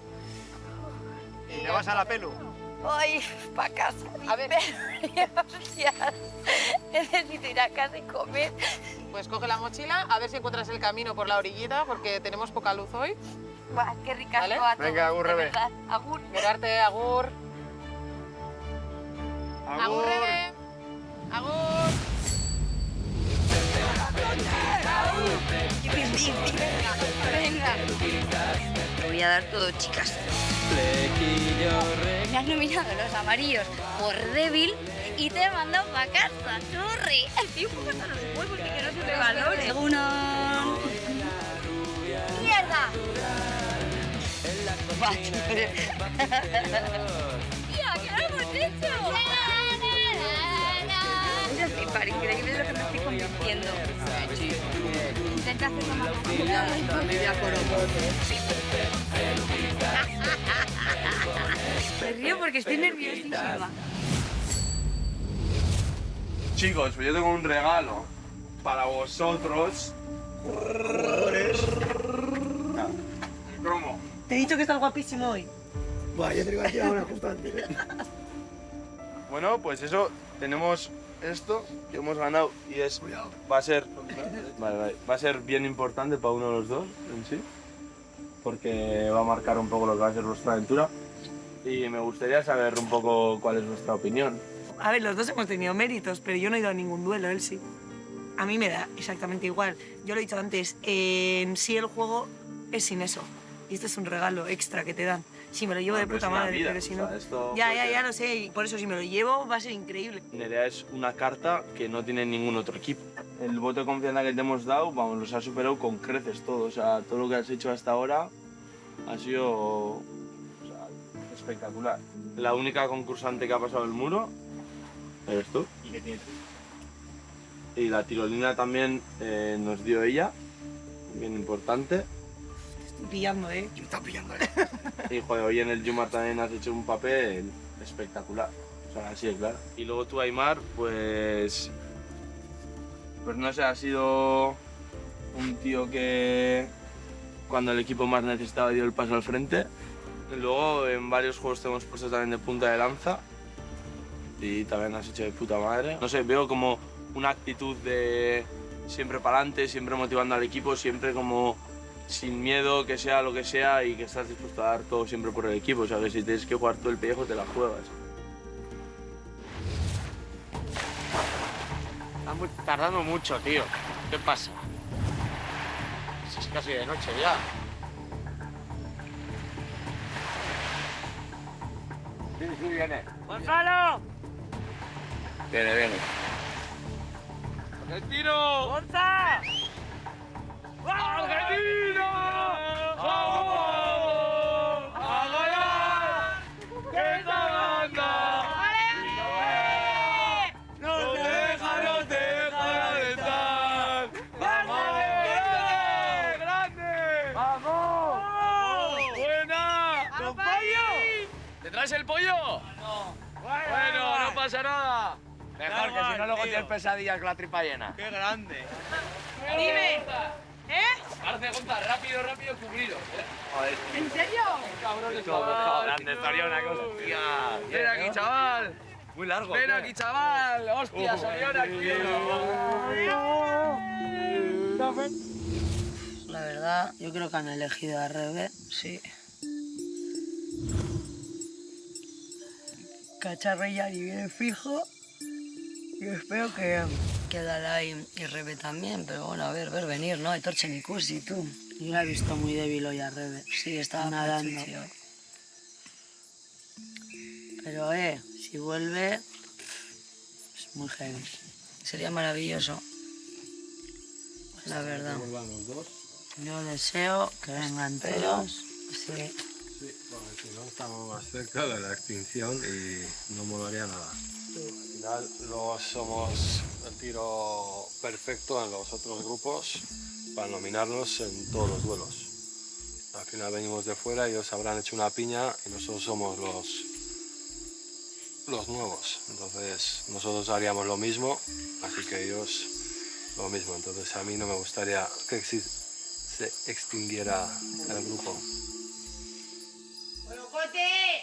y te vas a la pelu. Ay, pa' casa. A ver. Hostias. Necesito ir a casa y comer. Pues coge la mochila, a ver si encuentras el camino por la orillita, porque tenemos poca luz hoy. Buah, qué ricas ¿Vale? todas. Venga, agur, Rebe. Agur. Mirarte, agur. Agur, Rebe. Agur. Venga. Te voy a dar todo, chicas. Me han nominado los amarillos por débil y te he mandado para casa, churri. Estoy un poco hasta los huevos de que no se me valore. ¡Uno! ¡Mierda! ¡Tía, qué lo hemos hecho! haciendo. Intenta hacerlo más Me río porque estoy nerviosísima. Chicos, pues yo tengo un regalo para vosotros. ¿Cómo? Te he dicho que estás guapísimo hoy. Buah, yo te iba a decir ahora justo antes. Bueno, pues eso, tenemos esto que hemos ganado y es va a ser va a ser bien importante para uno de los dos en sí, porque va a marcar un poco lo que va a ser nuestra aventura y me gustaría saber un poco cuál es vuestra opinión. A ver, los dos hemos tenido méritos, pero yo no he ido a ningún duelo, él sí. A mí me da exactamente igual. Yo lo he dicho antes, en sí el juego es sin eso. Y este es un regalo extra que te dan. Si me lo llevo de puta madre, pero si no... Ya lo sé, y por eso si me lo llevo va a ser increíble. Nerea es una carta que no tiene ningún otro equipo. El voto de confianza que te hemos dado, vamos, los has superado con creces todo. O sea, todo lo que has hecho hasta ahora ha sido espectacular. La única concursante que ha pasado el muro eres tú. ¿Y qué tienes? Y la tirolina también nos dio ella, bien importante. Estoy pillando, ¿eh? Me está pillando, Y joder, hoy en el Yumar también has hecho un papel espectacular. O sea, así es claro. Y luego tú, Aimar, pues no sé, ha sido un tío que cuando el equipo más necesitaba dio el paso al frente. Y luego en varios juegos te hemos puesto también de punta de lanza. Y también has hecho de puta madre. No sé, veo como una actitud de siempre para adelante, siempre motivando al equipo, siempre como sin miedo, que sea lo que sea y que estás dispuesto a dar todo siempre por el equipo. O sea, que si tienes que jugar todo el pellejo, te la juegas. Estamos tardando mucho, tío. ¿Qué pasa? Si es casi de noche ya. Sí, viene. ¡Gonzalo! Viene. ¡Argentino! ¡Gonza! ¡Argentino! ¡Vamos! ¡A ganar! ¡Que esta banda! ¡No te deja de estar! ¡Vamos! ¡Grande! ¡Vamos! ¡Buena! ¿Con pollo? ¿Te traes el pollo? No. Bueno, no pasa nada. Mejor que si no luego tienes pesadillas con la tripa llena. ¡Qué grande! Dime. ¿Eh? Arce, Gonza, rápido, cubrido. Joder. ¿En serio? Cabrón, Grande, estaría una cosa. Tía. Ven aquí, chaval. Muy largo. Ven aquí, chaval. Hostia, Sorión aquí. La verdad, yo creo que han elegido a Rebe, sí. Cacharro y Yari viene fijo. Y espero que Dalai y Rebe también, pero bueno, a ver venir, ¿no? Hay Torche ni Cusi, tú. Yo la he visto muy débil hoy a Rebe. Sí, estaba nadando. Pero, si vuelve, es muy heavy. Sería maravilloso. La verdad. Que vuelvan los dos. Yo deseo que vengan todos. Sí. Sí, porque si no estamos más cerca de la extinción y no molaría nada. Al final luego somos el tiro perfecto en los otros grupos para nominarnos en todos los duelos. Al final venimos de fuera, ellos habrán hecho una piña y nosotros somos los nuevos. Entonces nosotros haríamos lo mismo, así que ellos lo mismo. Entonces a mí no me gustaría que se extinguiera el grupo. ¡Cote!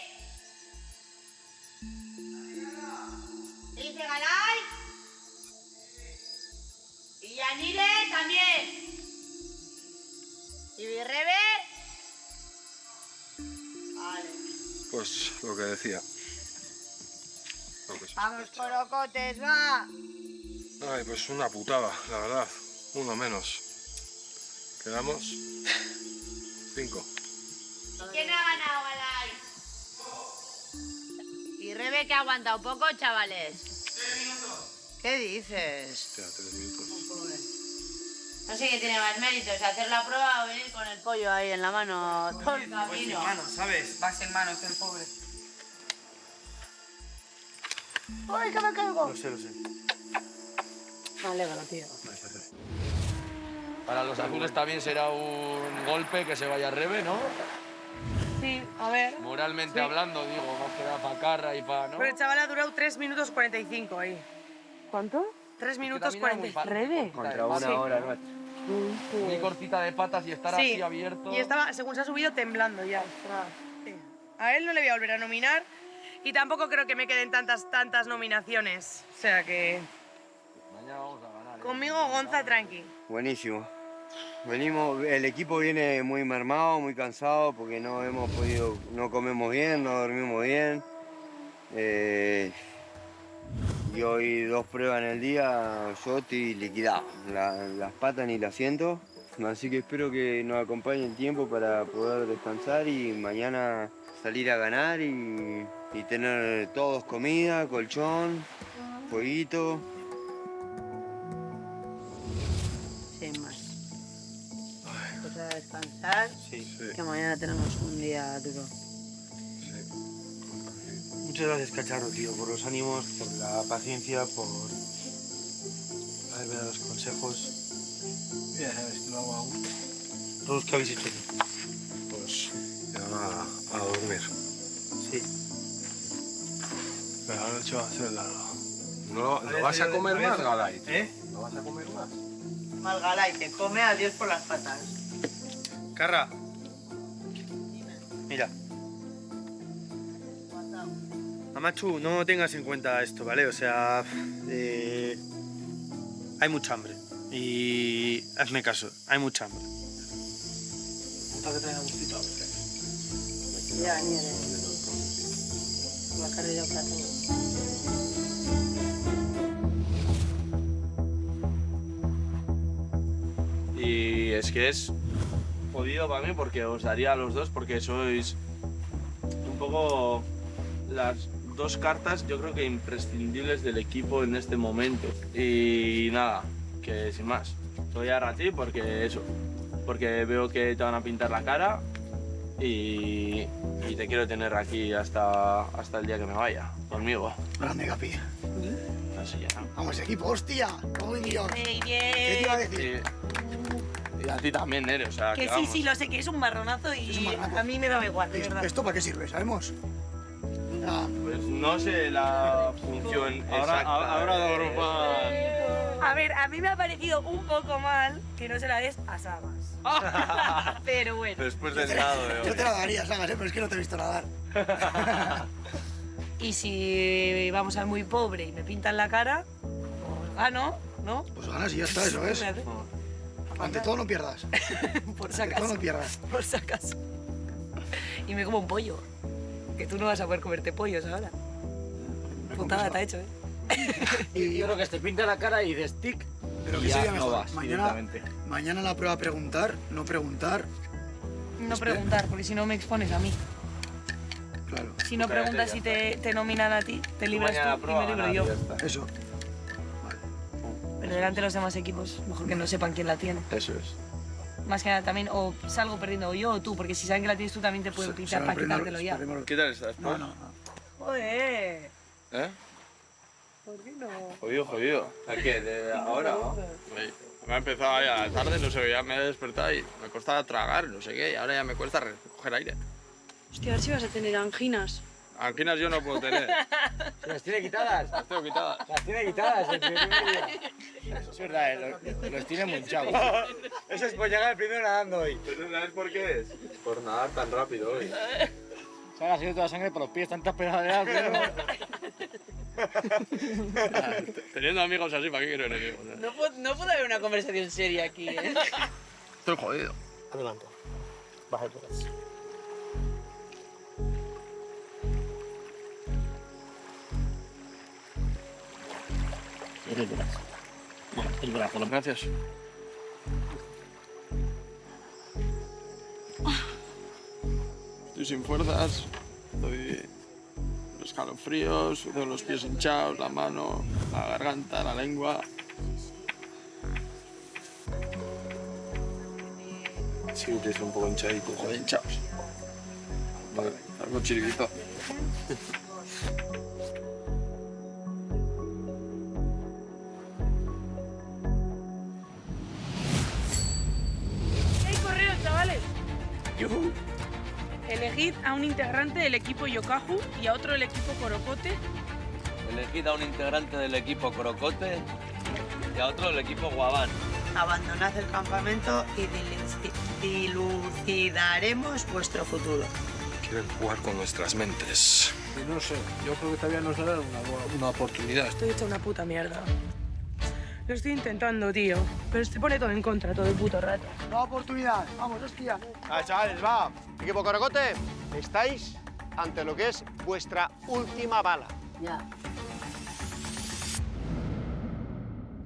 Dice Galay. Y Yanire también. ¿Y Birrebe? Vale. Pues lo que decía. Vamos, corocotes, va. Ay, pues una putada, la verdad. Uno menos. Quedamos 5. ¿Quién ha ganado, Galay? Y Rebe que ha aguantado poco, chavales. 3 minutos. ¿Qué dices? Hostia, 3 minutos. No sé qué tiene más méritos, hacer la prueba o venir con el pollo ahí en la mano todo el Pues sin camino. manos, ¿sabes? Vas en manos, el pobre. ¡Ay, que me caigo! Lo sé. Me alegro, tío. Para los azules también será un golpe que se vaya Rebe, ¿no? Sí, a ver. Moralmente Sí. hablando, digo, más que nada para Carra y para... ¿no? Pero el chaval ha durado 3 minutos 45 ahí. ¿Cuánto? 3 minutos 45. ¿Rebe? Contra una hora, ¿no? Muy cortita de patas y estar Sí, así abierto. y estaba, según se ha subido, temblando ya. Sí. A él no le voy a volver a nominar y tampoco creo que me queden tantas nominaciones. O sea que... Mañana vamos a ganar. Conmigo, Gonza, tranqui. Buenísimo. El equipo viene muy mermado, muy cansado porque no hemos podido, no comemos bien, no dormimos bien. Y hoy 2 pruebas en el día, yo estoy liquidado. Las patas ni las siento. Así que espero que nos acompañe el tiempo para poder descansar y mañana salir a ganar y tener todos comida, colchón, fueguito. Sin más. Pues a descansar, que mañana tenemos un día duro. Muchas gracias, Cacharro, tío, por los ánimos, por la paciencia, por haberme dado los consejos. Ya sabes que lo hago a gusto. ¿Todos qué habéis hecho? Pues a dormir. Sí. Pero la noche va a ser larga. ¿No lo vas a comer más, Galay? ¿Eh? ¿Lo vas a comer más? Malgalay, te come a Dios por las patas. Carra. Mira. Amachu, no tengas en cuenta esto, ¿vale? O sea, hay mucha hambre. Y hazme caso, hay mucha hambre. ¿Está que te haya gustito? Ya, mire. La carne ya para todo. Y es que es jodido para mí porque os daría a los dos porque sois un poco las 2 cartas, yo creo que imprescindibles del equipo en este momento. Y nada, que sin más. Te voy a dar a ti porque eso, porque veo que te van a pintar la cara y te quiero tener aquí hasta el día que me vaya, conmigo. Grande, Capi. Así ya. Vamos, equipo, hostia. ¡Oh, Dios! ¿Qué te iba a decir? Y a ti también, Nere, o sea, Que sí, vamos. sí, lo sé, que es un marronazo y a mí me daba igual, de verdad. ¿Esto para qué sirve? ¿Sabemos? Pues no sé la función exacta. Ahora A ver, a mí me ha parecido un poco mal que no se la des a Sabas. Pero bueno. Después del dado de hoy. Yo te la daría, Sagas, pero es que no te he visto nadar. Y si vamos a muy pobre y me pintan la cara, pues gano, ¿no? Pues ganas y ya está, eso es. Fíjate. Ante todo no pierdas. Por si Ante todo acaso. no pierdas. Por si acaso. Y me como un pollo. Que tú no vas a poder comerte pollos ahora. Putada te ha hecho, ¿eh? Y Yo creo que te pinta la cara y de stick. Pero y que ya sería no mejor. vas directamente. Mañana la prueba preguntar, no preguntar. No preguntar, porque si no me expones a mí. Claro. Si no preguntas si te nominan a ti, te libras tú y me libro yo. Eso. Pero delante de los demás equipos, mejor que no sepan quién la tiene. Eso es. Más que nada también, o salgo perdiendo yo o tú, porque si saben que la tienes tú también te pueden pintar para quitártelo ya. ¿Qué tal estás? No, no. Joder, ¿Eh? ¿por qué no? Jodido. ¿A qué? ¿De ahora? Me ha empezado ya tarde, no sé, ya me he despertado y me costaba tragar, no sé qué, y ahora ya me cuesta coger aire. Hostia, a ver si vas a tener anginas. Anginas yo no puedo tener. ¿Se las tiene quitadas? Las tengo quitadas. Las tiene quitadas el primer día. Es verdad, los tiene munchados. Eso es por llegar el primero nadando hoy. ¿Pero sabes por qué es? Por nadar tan rápido hoy. Se ha salido toda la sangre por los pies, tantas pedaleadas, pero... Teniendo amigos así, ¿para qué quiero enemigos? No puede haber una conversación seria aquí, ¿eh? Estoy jodido. Adelante. Baja por ahí. El brazo. Gracias. Estoy sin fuerzas, estoy con escalofríos, tengo los pies hinchados, la mano, la garganta, la lengua. Sí, estoy un poco hinchadito. Joder, hinchados. Vale, algo chiriguito. Elegid a un integrante del equipo Yokahu y a otro del equipo Corocote. Elegid a un integrante del equipo Crocote y a otro del equipo Guabán. Abandonad el campamento y dilucidaremos vuestro futuro. Quieren jugar con nuestras mentes. Y no sé, yo creo que todavía nos darán una oportunidad. Estoy hecha una puta mierda. Lo estoy intentando, tío, pero se pone todo en contra todo el puto rato. Nueva oportunidad. Vamos, hostia. Chavales, va. Equipo Corocote, estáis ante lo que es vuestra última bala. Ya.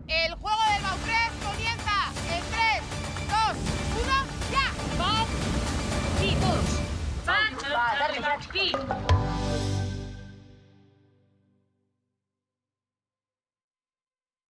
El juego del Bauprés comienza en 3, 2, 1, ¡ya! ¡Vamos! ¡Sí, todos! ¡Van! ¡Va, dale,